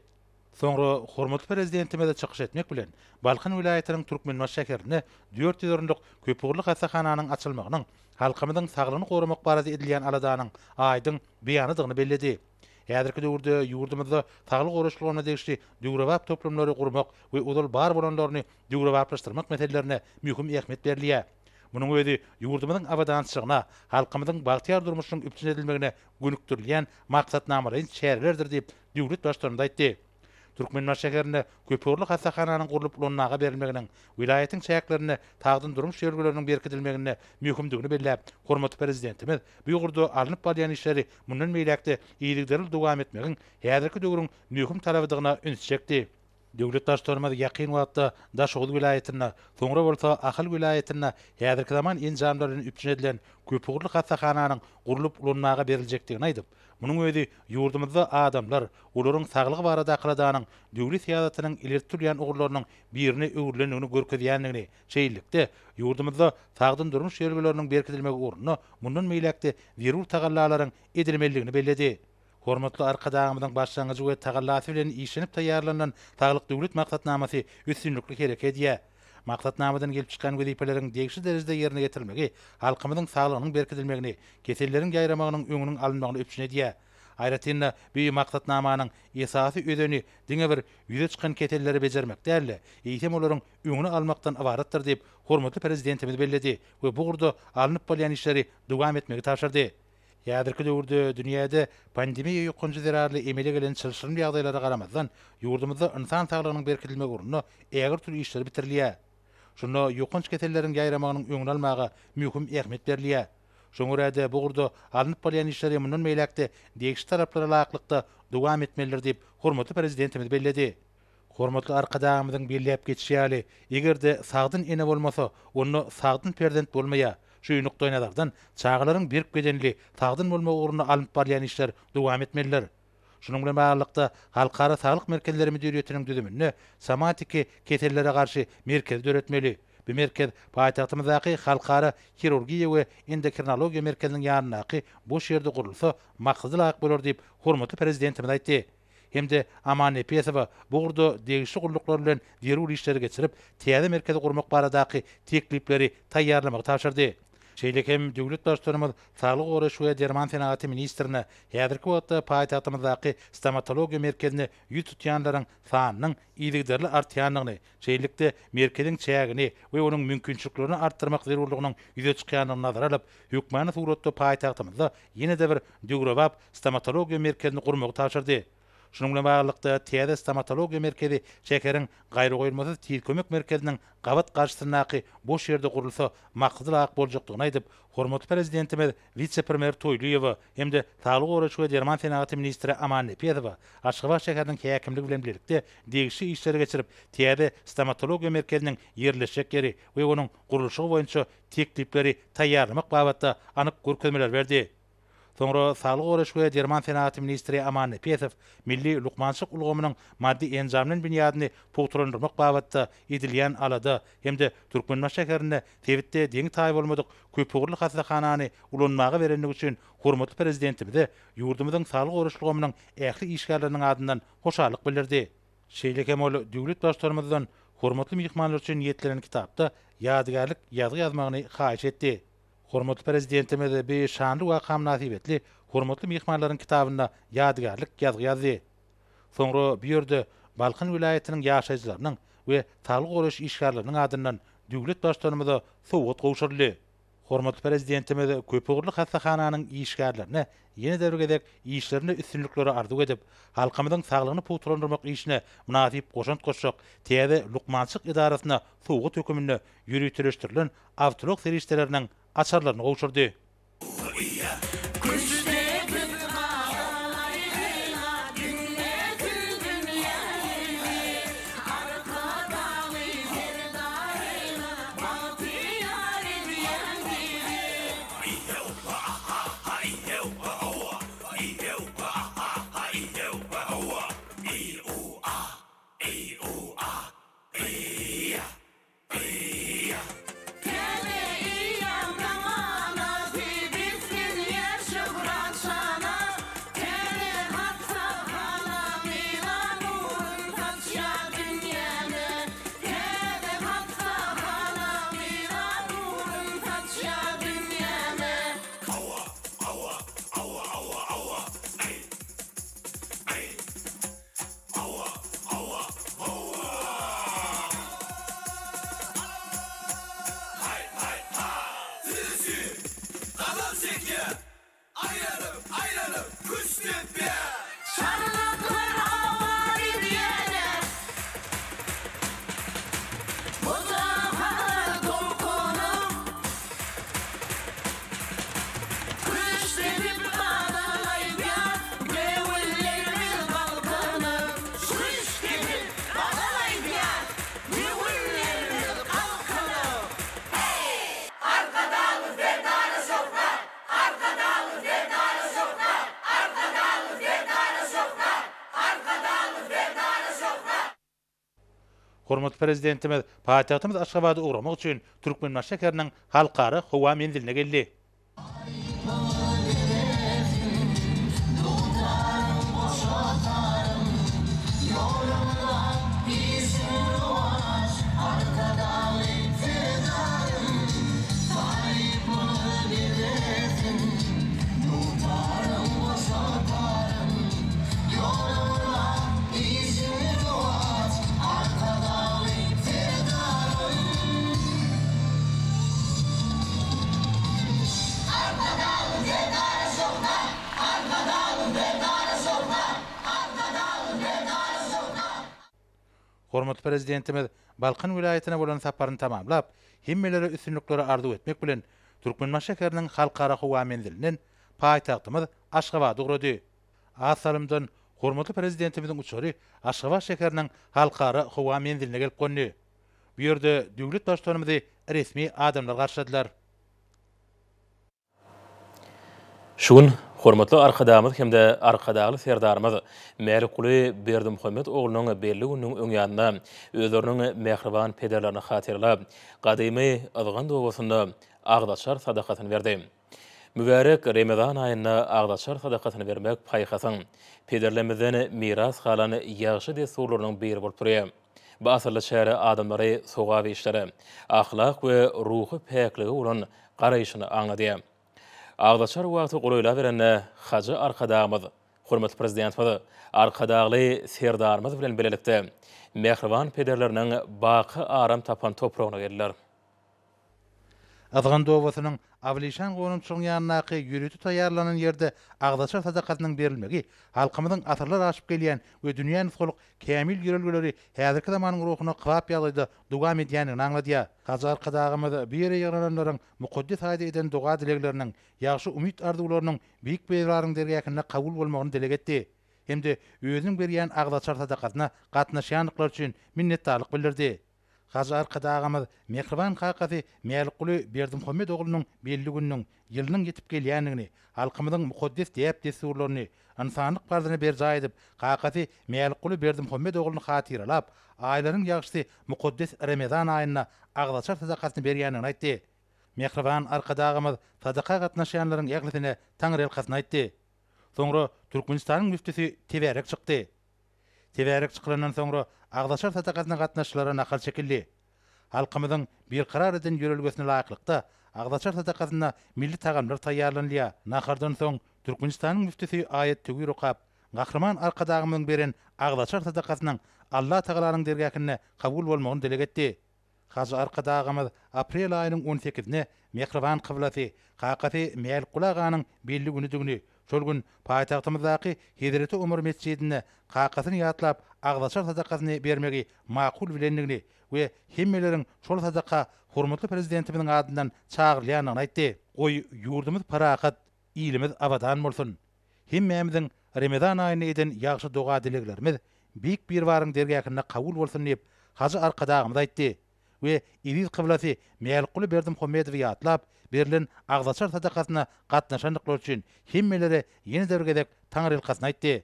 Soňra hormatly prezidentimize çykyş etmek bilen Balkyn vilayatynyň Türkmenbaş şäherine 400 orunluk köpügürli hassahanyň açylmagynyň halkymyzyň saglygyny goramak barada edilýän aladanyň aýdyn beýanydygyny belledi. Häzirki döwürde ýurdumyzda saglyk goruşlygyna degişli döwrewap toplamlary gurmak we odol bar bolanlaryny döwrewaplaşdyrmak meselelerine möhüm ähmiýet berilýär. Munyň özi ýurdumyzyň awadançylygyna, halkymyzyň bagtyar durmuşynyň üpçün edilmegine gönükdirilýän maksatnamalaryň çärelerdir diýip döwlet başlarynda aýtdy. Türkmenbaş şäherinde köpügürli hassahanyň gurulyp ulanmaga berilmeginiň vilayatyň çäklerini tagdyn durmuş ýergileriniň berkitilmegine möhümdigini belläp, hormatly prezidentimiz bu ýurda alınıp barýan işleri mundan meýlekde iýligderli dowam etmegiň häzirki döwrüň möhüm talabydygyna üns çekdi. Döwlet başlarymyz ýakyn wagtda Daşoğul vilayatyna, soňra bolsa Ahal vilayatyna häzirki zaman enjamlaryny üpçün edilen köpügürli hassahanyň gurulyp ulanmaga berilejekdigini aýdyp, munyň özi ýurdumyzda adamlar olaryň saglygy barada akladanyň döwlet siýasatynyň ileri turýan ugurlarynyň birini öwürlendigini görkezýänligini, şeýillikde ýurdumyzda sagdyn durmuş ýergileriniň berkitilmegi ugruna mundan meýlekde zerur tagallalaryň edilmeligini belledi. Hormatly arkadaşlarymyzyň başlangyjy we tagallasy bilen işlenip taýýarlanan saglyk döwlet maksatnamasy üstünlikli hereket edýär. Maksatnamadan gelip çykan wezipeleriň degişli derejede ýerine getirilmegi halkymyzyň saglygynyň berkitilmegini, keselleriň gaýramagynyň öňüniň alynmagyny üpçün edýär. Aýratynda bir maksatnamanyň esasy ödeni diňe bir ýüze çykan ketelleri bejermek dälle. Eýtem olaryň öňüni almakdan ibaratdyr diýip hormatly prezidentimiz belledi we bu gurda alınıp bolýan işleri dowam etmegi taşyrdy. Ýadyrky döwürde dünýäde pandemiýa ýokunjy zerarly emele gelen çylşyryň ýagdaýlara garamazdan ýurdumyzda insan saglygynyň berkitilmegi uruny ägir türlü işleri bitirilýär. Şunu ýokunç ketelleriň ýaýramagynyň öňüni almaga mühim ähmiýet berilýär. Şoňurada bu gurda alınıp bolýan işleri mundan meýlekde degişli taraplara laýyklykda dowam etmelidir diýip hormatly prezidentimiz belledi. Hormatly arkadaşlarymyzyň birläp geçýäli, egerde sagdyn ene bolmasa, onu sagdyn prezident bolmaýar. Şu nokta nazardan çağlaryň berip gedenli sagdyn bolmagy uruny alyp barýan işler dowam etmelidir. Şunun bilen baglanykda halkara saglyk merkezleri müdiriýetiniň düzümini somatiki ketellere garşy merkez döretmeli. Bu merkez paýtagtymyzdaky halkara kirurgiýa we endokrinologiýa merkeziniň ýanynaky boş ýerde gurulsa maksady laýyk bolar diýip hormatly prezidentimiz aýtdy. Hemde Aman Epesowa bu gurda degişli gulluklar bilen derul işleri geçirip täze merkezi gurmak baradaky teklipleri taýýarlamagy taşyrdy. Şeýlekem döwlet başçylygymyz Saglyk Goraş we Derman Senaty ministrine häzirki wagtda paýtagtymyzdaky stomatologiýa merkezine ýüz tutýanlaryň sanynyň ýygyderli artýanlygyny, şeýlikde merkeziň çägini we onuň mümkinçiliklerini artdyrmak zerurlygynyň ýüze çykyanyny nazara alyp, hökümany suratda paýtagtymyzda ýene-de bir döwrewap stomatologiýa merkezini gurmagy taşyrdy. Şunun bilen baglanykda täze stomatologiýa merkezi şekeriň gaýry goýulmasy tiýil kömek merkeziniň gabat garşysynaky boş ýerde gurulsa maksady laýyk boljakdygyny aýdyp, hormatly prezidentimiz vice-premier Toýluýewa hemde Saglyk Goraş we Derman Senaty ministri Aman Epesowa Aşgabat şäheriniň häkimligi bilen birlikde degişli işleri geçirip täze stomatologiýa merkeziniň ýerleşik ýeri we onuň gurulşy boýunça teklipleri taýýarlamak babatda anyk görkezmeler berdi. Sonra Saglyk Goraş we Derman Senaty ministri Aman Epesow milli lukmançylyk ulgamynyň maddi enjamynyň binýadyny pogturandyrmak babatda edilýän alada hemde Türkmenbaş şäherinde tebitde deň taý bolmadyk köpügürli hastahanany ulanmagy berenlik üçin hormatly prezidentimize ýurdumyzyň Saglyk Goraş ulgamynyň ähli işgärleriniň adyndan hoşallyk bildirdi. Şeýlekem ol döwlet başçylygymyzdan hormatly mehmanlar üçin ýetlenen kitapda ýadygarlyk ýazy ýazmagyny haýyş etdi. Hormatly prezidentimiz bir şanly wakam nasip etdi. Hormatly mehmanlaryň kitabynda ýadygarlyk ýazy ýazdy. Soňra bu ýerde Balkan vilayetiniň ýaşaýjylarynyň we Saglyk Goraş işgärleriniň adyndan döwlet başçylygymyza sowgat gowşurly. Hormatly prezidentimiz köpügürli hastahananyň işgärlerini ýene-de birgedek işlerini üstünlikleri arzu edip, halkymyzyň saglygyny pogturandyrmak işine münasip goşant goşak täze lukmançylyk idarasyna sowgat hökümini ýürütüleşdirilen awtolog serişleriniň açarlaryny gowşurdy. Hormatly prezidentimiz paýtagtymyz Aşgabaty uğramak üçin Türkmenbaş şäheriniň halkara howa menziline geldi. Hormatly prezidentimiz Balkan vilayetine bolan saparyny tamamlap, hemmelere üstünlükleri arzu etmek bilen Türkmenbaş şäheriniň halkara howa menziliniň paýtagtymyz Aşgabat ugrady. Asalymdan hormatly prezidentimiziň uçary Aşgabat şäheriniň halkara howa menziline gelip gönni. Bu ýerde döwlet başçylarymyzy resmi adamlar garşyladylar. Şugun hormatly arkadamyz hemde arkadagy serdarymyz Merkuly Berdimuhammed oglunyň belli günüň öňýände özleriniň mehriban pederlerini hatyrlap, gadymy azgan dowasynda agdaçar sadakatyny berdi. Mübarek Ramazan aýynda agdaçar sadakatyny bermek paýhasyň pederlerimizden miras halany ýagşy desturlarynyň biri bolup durýar. Bu asyrly şäher adamlary sogaby işleri, ahlak we ruhy päkligi bolan garaýyşyny aňladýar. Agdaçar wagty goýula berende Hacı arkadamyz, hormatly prezidentimiz, arkadagly serdarymyz bilen birlikde mehriban pederleriniň baky aram tapan topragyna geldiler. Azgan dowasynyň Awlişan gonumçyň ýanynaky ýürüti taýýarlanan ýerde agdaçar sadakatynyň berilmegi halkymyzyň asyrlar aşyp gelýän we dünýäni soluk kämil ýörelgeleri häzirki zamanyň ruhyna qawap ýalyda dugam edýänini aňladýar. Hacı arkadagymyz bir ýere ýarananlaryň mukaddes haýda eden duga dilegleriniň ýagşy umyt arzuwlarynyň biýik beýraryň dergäkinde kabul bolmagyny dileg etdi. Hemde özüniň berýän agdaçar sadakatyna gatnaşýanlyklar üçin minnetdarlyk bildirdi. Hacı arkadagymyz mehriban hakysy Merkuly Berdimuhammed oglunyň belli günüň ýylynyň ýetip gelýändigini, halkymyzyň mukaddes diýip desturlaryny, insanlyk bardyny berja edip, hakysy Merkuly Berdimuhammed ogluny hatyrlap, aýlaryň ýagşy mukaddes Ramazan aýyna agdaçar sadakatyny berýänini aýtdy. Mehriban arkadagymyz sadaka gatnaşýanlaryň ýaglysyna taňryl hasyny aýtdy. Soňra Türkmenistanyň müftisi teberek çykdy. Teberek çykylandan soňra agdaçar sadakatyna gatnaşylara nakal çekildi. Halkymyzyň bir karar eden ýörelgesine laýyklykda agdaçar sadakatyna milli tagamlar taýýarlanýar. Nakardan soň Türkmenistanyň müftisi Ayet Tügür okap, gahrman arkadagymyň beren agdaçar sadakatynyň Allah Taalanyň dergäkine kabul bolmagyny dileg etdi. Hacı arkadagymyz aprel aýynyň 18-ne mehriban kıblasy Hakysy Merkuly aganyň belli günüdügini şol gün paýtagtymyzdaky Hizreti Ömer mescidine hakasyny ýatlap agdaçar sadakatyny bermegi makul bilendigini we hemmeleriň şol sadaka hormatly prezidentimiziň adyndan çagyrylýanyny aýtdy. Goý ýurdumyz parahat, ilimiz abadan bolsun. Hemmemiziň Ramazan aýyna eden ýagşy duga dileglerimiz biýik bir waryň dergäkine kabul bolsun diýip Hacı arkadagymyz aýtdy. We iriz kıblasy Merkuly Berdimuhammedowy ýatlap berilen agdaçar sadakatyna gatnaşanlyklar üçin hemmeleri ýene dergedek taňryl hasyny aýtdy.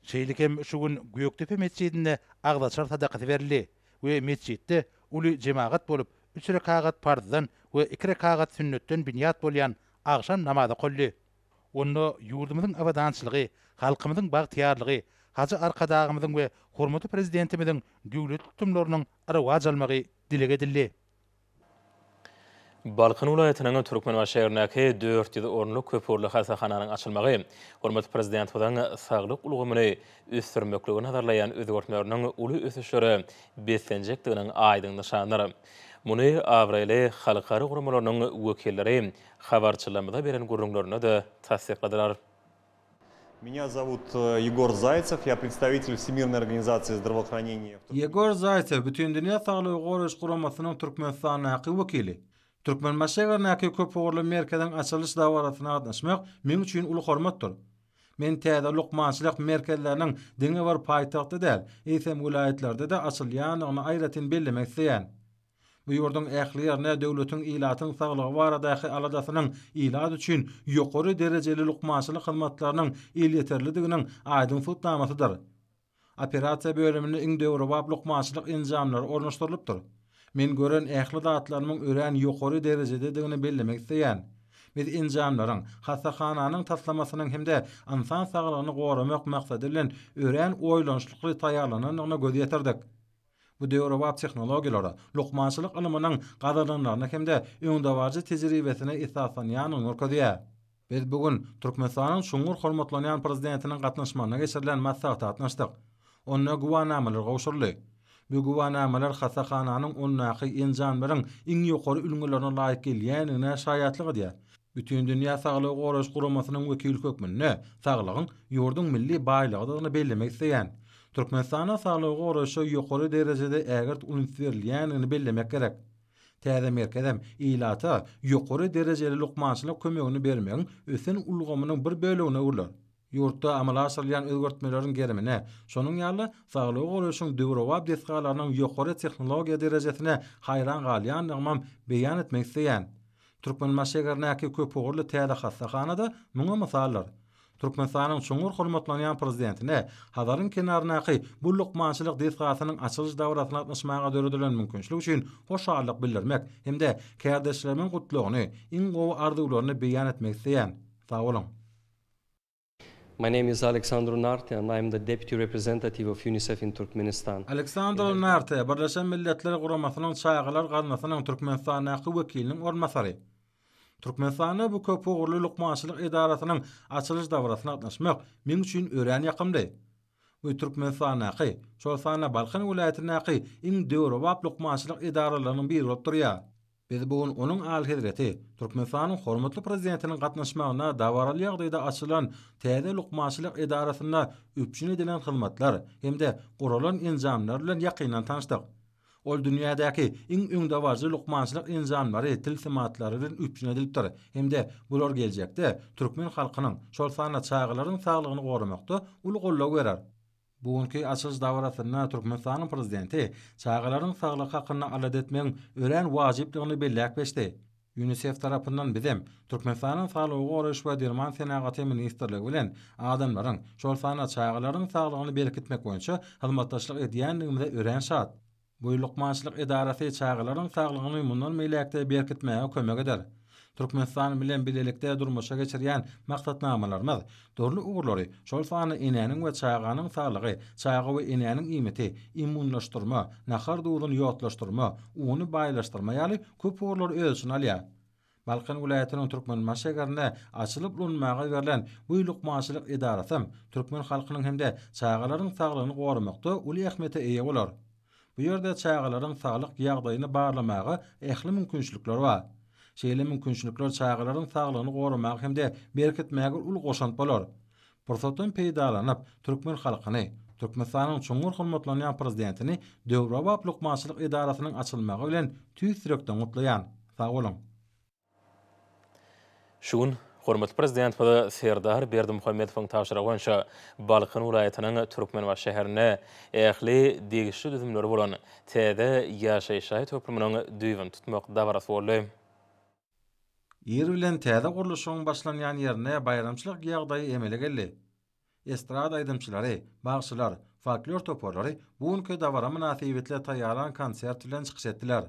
Şeýlikem şu gün Göktepe mescidine agdaçar sadakaty berildi we mescidde uly jemaat bolup 3 rekagat farzdan we 2 rekagat sünnetden binýat bolýan agşam namazy kıldy. Onda ýurdumyzyň abadançylygy, halkymyzyň bagtyarlygy, Hacı arkadagymyzyň we hormatly prezidentimiziň döwlet tutumlarynyň arwaj almagy dileg edildi. Balkan vilayatynyň Türkmenbaş şäherindäki 400 orunly köpürli hasahananyň açylmagy, hormatly prezidentimiziň saglyk ulgamyny üstürmekligini hazırlayan özgörtmelerini uly ösüşleri beslenjekdiginiň aýdyň nişanlary. Muny awraly halkary gurumlarynyň wekilleri habarçylarymyza beren gurrunlaryna da tasdikladylar. Меня зовут Егор Зайцев, я представитель Всемирной организации здравоохранения. Егор Зайцев, bütün dünya sağlığı goruş guramasynyň Türkmenistanyň wekili. Türkmenbaş şäherindäki köp orly merkezden açylış dawaratyna gatnaşmak men üçin uly hormatdyr. Men täze lukmançylyk merkezleriniň diňe bar paýtagty däl, eýsem vilayetlerde de açylýanyny aýratyn bellemek isleýän. Bu ýurdun ähli ýerine döwletiň ilatyň saglygy baradaky aladasynyň ilad üçin ýokary derejeli lukmançylyk hyzmatlarynyň ilýeterlidiginiň aýdyn tutamasydyr. Operasiýa bölüminde iň döwri bap lukmançylyk enjamlary ornaşdyrylypdyr. Men gören ähli zatlarynyň ören ýokary derejededigini bellemek isleýän. Biz enjamlaryň hasahananyň taslamasynyň hemde insan saglygyny goramak maksady bilen ören oýlanşlykly taýýarlananyny göz ýetirdik. Bu döwrewap tehnologiýalary lukmançylyk ilminiň gazananlaryna hemde öňdäwäji tejribesine esaslanýanyny görkezýär. Biz bugün Türkmenistanyň şuňur hormatlanýan prezidentiniň gatnaşmagyna geçirilen maslahatda gatnaşdyk. Onda guwanamalar gowşurly. Bu guwanamalar hasahananyň onnaky enjamlaryň iň ýokary ülgülerine laýyk gelýänine şaýatlyk edýär. Bütün dünya Sağlyk Goraş Guramasynyň wekil hökmünde saglygyň ýurdun milli baýlygyny bellemek isleýän. Türkmenistana Sağlyk Goraşy ýokary derejede ägert unuturilýänini bellemek gerek. Täze merkezem ilata ýokary derejeli lukmançylyk kömegini bermegiň ösen ulgamynyň bir bölegine ular. Ýurtda amal asyrlayan özgertmeleriň gerimine, şonuň ýaly Sağlyk Goraşyň döwrewap desgalarynyň ýokary tehnologiýa derejesine haýran galýanlygymam beýan etmek isleýän. Türkmen maşegarnäki köp ogurly täze hassahanada muňa misallar. Türkmenistanyň çoňur hormatlanýan prezidentine Hazaryň kenaryndaky bu lukmançylyk desgasynyň açylyş dawrasyna gatnaşmaga döredilen mümkinçilik üçin hoşarlyk bildirmek hemde kardeşlerimin gutlugyny, iň gowy arzuwlaryny beýan etmek isleýän. Sag bolun. My name is Alexandru Narte and I am the Deputy Representative of UNICEF in Turkmenistan. Alexandru Narte, Birleşen Milletler Guramasynyň çaýgylar garnasynyň Türkmenistanyň wekiliniň ornmasary. Türkmenistana bu köp ogurly lukmançylyk idarasynyň açylyş dawrasyna gatnaşmak men üçin ören ýakymdy. Bu Türkmenistanyň, şolsana Balkan welaýatynyň iň döwrewap lukmançylyk idaralarynyň biri bolup durýar. Biz bugun onuň alhedreti Türkmenistanyň hormatly prezidentiniň gatnaşmagyna dawarly ýagdaýda açylan täze lukmançylyk idarasyna üpçün edilen hyzmatlar hemde guralan enjamlar bilen ýakynan tanışdyk. Ol dünýädäki iň öňdäwajy lukmançylyk enjamlary, tilsimatlary bilen üpçün edilipdir. Hemde bular geljekde türkmen halkynyň şol sana çaýgylaryň saglygyny gorumakda uly gollaw berer. Bugunky açylyş dawrasyna Türkmenistanyň prezidenti çaýgylaryň saglygy hakyna alad etmegiň ören wajyplygyny belläp geçdi. UNICEF tarapyndan bizem Türkmenistanyň Sağlyk Goraş we Derman Senagaty ministrligi bilen adamlaryň şol sana çaýgylaryň saglygyny berkitmek boýunça hyzmatdaşlyk edýänligimizde ören şat. Bu lukmançylyk idarasy çaýgylaryň saglygyny mundan meýlekde berkitmäge kömek eder. Türkmenistan bilen bilelikde durmuşa geçirýän maksatnamalarymyz dörli ugurlary şol sany inäniň we çaýganyň saglygy, çaýgy we inäniň iýmeti, immunlaşdyrma, nahar dugdyny ýotlaşdyrma, uny baýlaşdyrma ýaly köp ugurlar ölçüni alýar. Balkan welaýatynyň türkmen maşegarynda açylyp bulunmaga berilen bu lukmançylyk idarasy türkmen halkynyň hemde çaýgylaryň saglygyny gorumakda uly ähmiýete eýe bolar. Bu ýerde çaýgylaryň saglyk ýagdaýyny barlamaga ähli mümkinçilikler bar. Şeýle mümkinçilikler çaýgylaryň saglygyny gorumak hemde berkitmäge uly goşant bolar. Pursatdan peýdalanyp türkmen halkyny, Türkmenistanyň çoňur hormatlanýan prezidentini döwrewap lukmançylyk idarasynyň açylmagy bilen tüýsürekden gutlaýan. Sag bolun. Şuň hormatly prezident Serdar Berdimuhammedowyň taşyrygy boýunça Balkan welaýatynyň Türkmen we şäherine ähli degişli düzümleri bolan täze ýaşaýşy töprüminiň düýbün tutmak dawarasy boldy. Yer bilen täze guruluşyň başlanýan ýerine bayramçylyk ýagdaýy emele geldi. Estrada aýdymçylary, bagçylar, folklor toparlary bugunky dawara münasibetle taýýaran konsert bilen çykyş etdiler.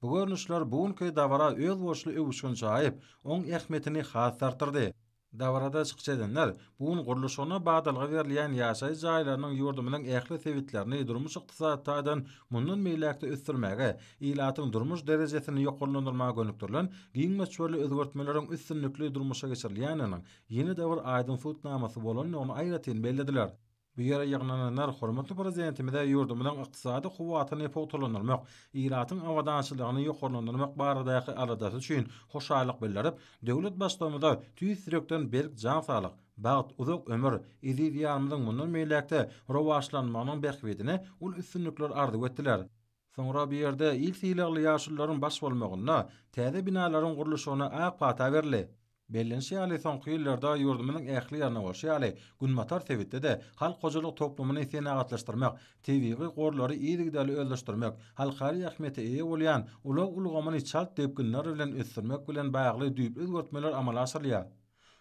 Görnüşler bugunky dawara öz boşly öwüşgün jaýyp, oň ähmetini has tartyrdy. Dawarada çykyş edenler bugun guruluşyna bagdalga berilýän ýaşaý jaýlarynyň ýurdumynyň ähli sebitlerini durmuş ykdysadydan mundan meýlekde ösdürmäge, ilatyň durmuş derejesini ýokarlandyrmaga gönükdirilen giň meçhurly özgertmeleriň üstünlikli durmuşa geçirilýäniniň ýeni dawr aýdyn futnamasy bolan onu aýratyn bellediler. Bu ýere ýygnananlar hormatly prezidentimize ýurdumyzyň ykdysady kuwatyny pogtalanyrmak, iratyň awadançylygyny ýokarlandyrmak baradaky aladasy üçin hoşallyk bildirip, döwlet başlygymyza tüýs direkden berk jan saglyk, bagat uzak ömür, iziz ýarymyzyň mundan meýlekde rowaşlanmagynyň berkbedine ul üstünlikler ardy etdiler. Soňra bir ýerde ilk ýylagly ýaşullaryň baş bolmagyna, täze binalaryň gurulşyna ak pata berildi. Bellenşi ýaly soňky ýyllarda ýurdumynyň ähli ýaryna goşy ýaly Günmatar Tewitde de halk gojalyk toplumyny senagatlaşdyrmak, tebigy gorlary ýygydaly özleşdirmek, halkary ähmiýete eýe bolýan ulug ulgamany çalt depginler bilen ösdürmek bilen bagly düýp özgertmeler amala asyrlýar.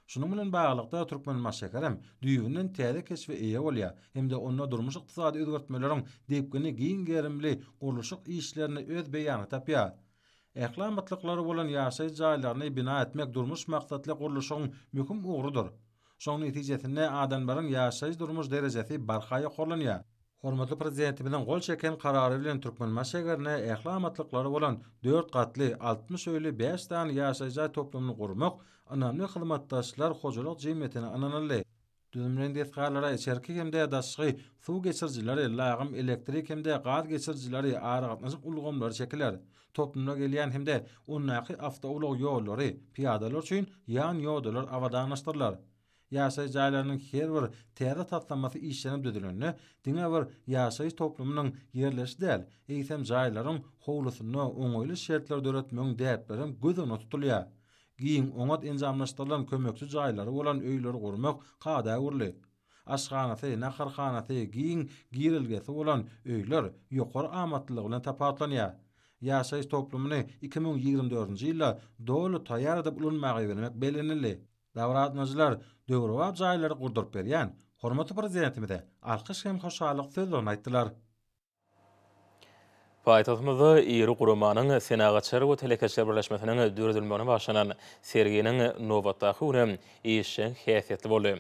Şunun bilen baglykda Türkmen maşekerem düýbünden täze keşfe eýe bolýar, hemde onda durmuş ykdysady özgertmeleriň depgini giň gerimli gurulşyk işlerini öz beýany tapýar. Ählamatlyklary bolan ýaşaý jaýlaryny bina etmek durmuş maksatly gurulşyň möhüm ugrudur. Şoň netijesinde adamlaryň ýaşaý durmuş derejesi barhaya gorlanýar. Hormatly prezidentimizin gol çeken karary bilen Türkmen maşegerine ählamatlyklary bolan 4 gatly 60 öýli 5 tane ýaşaýjy toplumyny gurmak, anamly hyzmatdaşlar hojalyk jemgyýetine ananly. Düzümlen desgarlara içerki hemde daşgy suw geçirjileri, lagym elektrik hemde gaz geçirjileri, ara gatnaşyk ulgamlary çekiler. Toplumda gelýän hemde onnaky awtowolog ýollary, piýadalar üçin ýan ýollar awadanlaşdyrlar. Ýaşaý jaýlarynyň her bir täze tatlamasy işlenip düzülenini, diňe bir ýaşaý toplumynyň ýerleşi däl, eýsem jaýlaryň howlusyny oňoýly şertler döretmegiň däplerim gözüne tutulýar. Giň oňat enjamlaşdyrylan kömekçi jaýlary bolan öýleri gurmak kada urly. Aşganasy, naharhanasy, giň girilgesi bolan öýler ýokary amatlylyk bilen tapatlanýar. Ýaşaýyş toplumyny 2024-nji ýylda dolu taýýar edip ulanmagy bermek belenildi. Dawratnaşylar döwrewap jaýlary gurduryp berýän hormatly prezidentimize alkyş hem hoşallyk sözlerini aýtdylar. Paýtagtymyzda ýeri gurumanyň senagatçylary we telekeçiler birleşmesiniň döredilmegine başlanan serginiň nowatdaky unem işe häsiýetli boldy.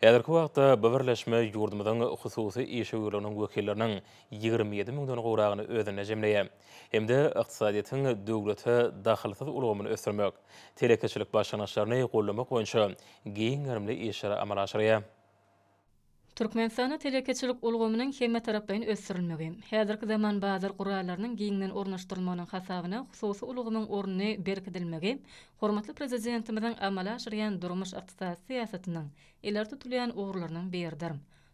Häzirki wagtda bu birleşme ýurdumyzyň hususy iş öýleriniň wekilleriniň 27 000 gowragyny özüne jemleýär. Hemde ykdysadyýatyň döwlete daxylsyz ulgamyny ösdürmek, telekeçilik başlanyşlaryny gollamak boýunça giň gerimli işlere amal aşyrýar. Türkmenistana telekeçilik ulgamynyň hemme tarapdan ösdürilmegi, häzirki zaman bazar guralarynyň giňden ornaşdyrylmagynyň hasabyna hususy ulgamyň ornuny berkidilmegi, hormatly prezidentimiziň amala aşyrýan durmuş ykdysady syýasatynyň ileri tutulýan ugurlarynyň biridir.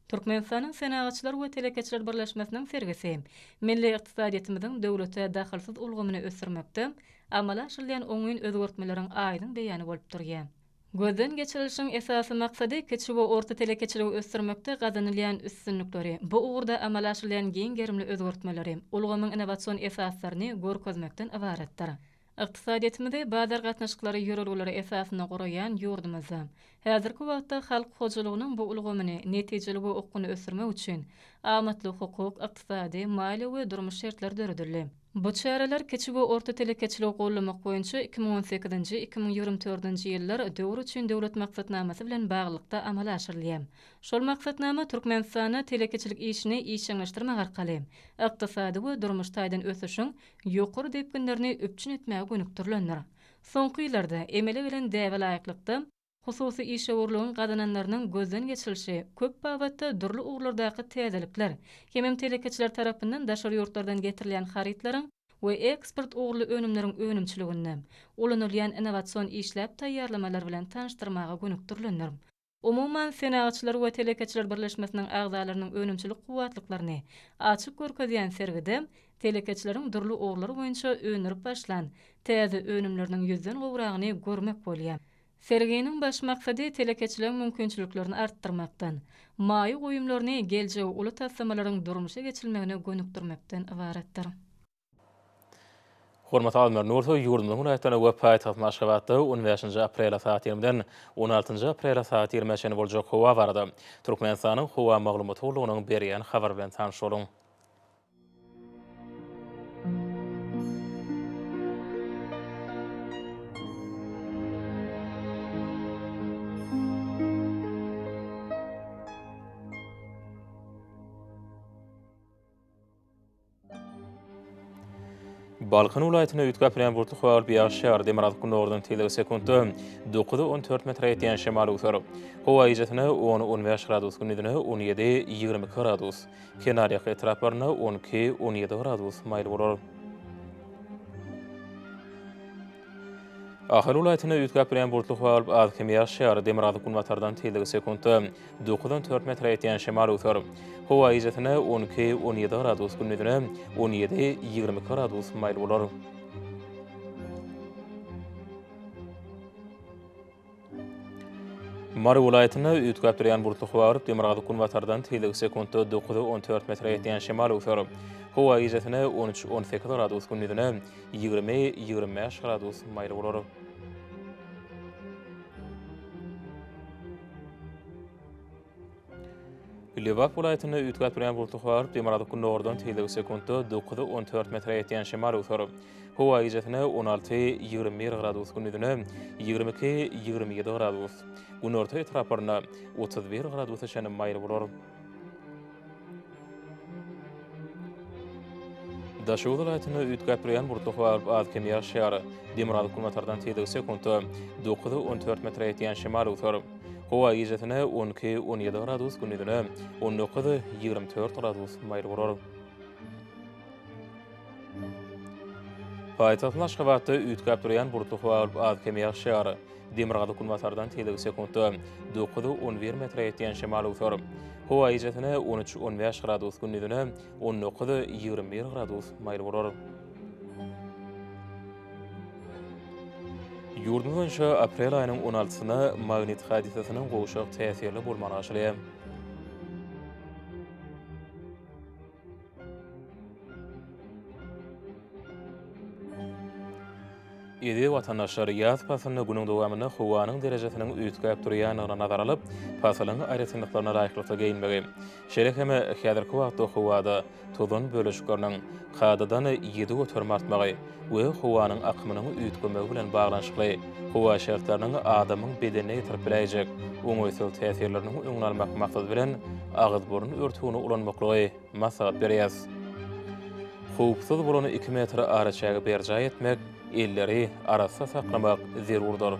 Türkmenistanyň senagatçylar we telekeçiler birleşmesiniň sergisi, milli ykdysadyýetimiziň döwlete daxylsyz ulgamyny ösdürmekde amala aşyrýan oňyn özgertmeleriň aýdyň beýany bolup durýar. Gözden geçirilişin esasy maksady keçi we orta telekeçiligi ösdürmekde gazanylýan üstünlikleri, bu ugurda amal aşyrylýan giň gerimli özgertmeleri, ulgamyň innowasion esaslaryny görkezmekden ibaretdir. Ykdysadyýetimizi bazar gatnaşyklary ýörelgilери esasyna guraýan ýurdumyzda häzirki wagtda halk hojalygynyň bu ulgamyny netijeli we okuny ösdürmek üçin amatly hukuk, ykdysady, maliýe we durmuş şertler döredildi. Bu çareler keçi we orta telekeçiligi gollamak boýunça 2018-nji 2024-nji ýyllar döwür üçin döwlet maksatnamasy bilen baglykda amala aşyrylýar. Şol maksatnama Türkmenistana telekeçilik işini işleňleşdirmek arkaly ykdysady we durmuş taýdan ösüşiň ýokary depginlerini öpçün etmäge gönükdirlendir. Soňky ýyllarda emele bilen däwe laýyklykda hususy iş öwürlüğün gadananlarynyň gözden geçirilişi köp babatda durly ugurlardaky täzelikler, hemem telekeçiler tarapyndan daşary ýurtlardan getirilýän haritlaryň we eksport ugurly önümleriň önümçiligini, ulanylýan innowasion işläp taýýarlamalar bilen tanışdyrmaga gönükdirlendir. Umuman senagatçylar we telekeçiler birleşmesiniň agzalarynyň önümçilik kuwatlyklaryny açyk görkezýän sergide telekeçileriň durly ugurlary boýunça önürip başlan täze önümleriniň ýüzden gowragyny görmek bolýar. Serginiň baş maksady telekeçilerin mümkinçiliklerini arttırmakdan, maýy goýumlaryny geljek uly tassamalaryň durmuşa geçirilmegine gönükdirmekden ibaretdir. Hormatly alymlar, Nursoy ýurdumyň ulaýatyna we paýtaxt Maşgabatda 15 aprel saat 20-den 16 aprel saat 20-çe boljak howa barada. Türkmenistanyň howa maglumaty ulugynyň berýän habar bilen tanışolyň. Balkan ulayetine ütkäpilen burtu xoğal biyaş şehar demirad kun ordan tele sekundu 9-14 metre etiyen şemal utar. Hava ijetine 10-15 gradus günüdüne 17-20 gradus. Kenarya etraflarına 12-17 gradus mayl bolor. Ahir ulayetine ütkäpilen burtu xoğal az kemiyaş şehar demirad kun vatardan tele sekundu 9-14 metre etiyen şemal utar. Hava ijetine 12-17 gradus günüdüne 17-20 gradus mayl bolor. Mari vilayetine ütkäpilen burtu xoğal demirad kun vatardan tele sekundu 9-14 metre etiyen şemal utar. Hava ijetine 13-18 gradus günüdüne 20-25 gradus mayl bolor. Livat vilayetine ütkäpilen burtu xoğal demirad kun ordan tele sekundu 9-14 metre etiyen şemal utar. Hava ijetine 16-21 gradus günüdüne 22-27 gradus. Gün orta etraflarına 31 gradus şenem mayl bolor. Daşoğlu vilayetine ütkäpilen burtu xoğal az kemiyaş şehar demirad kun vatardan tele sekundu 9-14 metre etiyen şemal utar. Hava ijetine 12-17 gradus günüdüne 19-24 gradus mayl bolor. Paytahtın Aşgabatda ütkäpilen burtu xoğal az kemiyaş şehar demirad kun vatardan tele sekundu 9-11 metre etiyen şemal utar. Hava ijetine 13-15 gradus günüdüne 19-21 gradus mayl bolor. Yurdun boyunça aprel ayının 16-syna magnit hadisesinin goşak täsirli bolmany aşylýar. Edi vatandaşlar yaz pasyny günüň dowamyny howanyň derejesiniň ütkäp durýanyna nazar alyp, pasylyň aýratynlyklaryna laýyklykda geyinmegi. Şerek heme häzirki wagtda howada tozan bölüşikleriniň kadadan 7 götürme artmagy we howanyň akymynyň ütgemegi bilen baglanşykly howa şertleriniň adamyň bedenine ýetirip biläjek oňoýsal täsirlerini öňüne almak maksat bilen agyz burun örtügini ulanmakly maslahat berýär. Howpsuz bolan 2 metr araçagy berjay etmek elleri arasa saklamak zerurdur.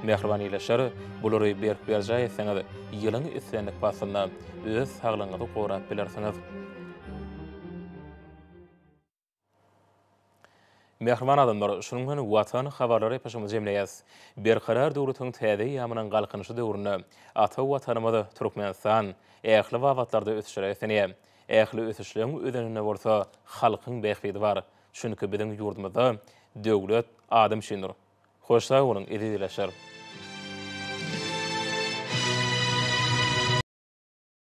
Mehribanyleşer bulary berjay etseňiz ýylyň islenlik pasyna öz saglygyňyzy gorap bilersiňiz. Mehriban adamlar, şunun bilen watan habarlary paşamy jemleýäs. Berkarar döwletiň täze ýamynyň galkynyşy döwründe ata watanymyzy Türkmenistan ähli wagtlarda ötüşýär. Ähli ötüşleň ödenine bolsa halkyň bähbidi bar. Çünki biziň ýurdumyzda döwlet adam şindir. Hoş sag bolun, edileşer.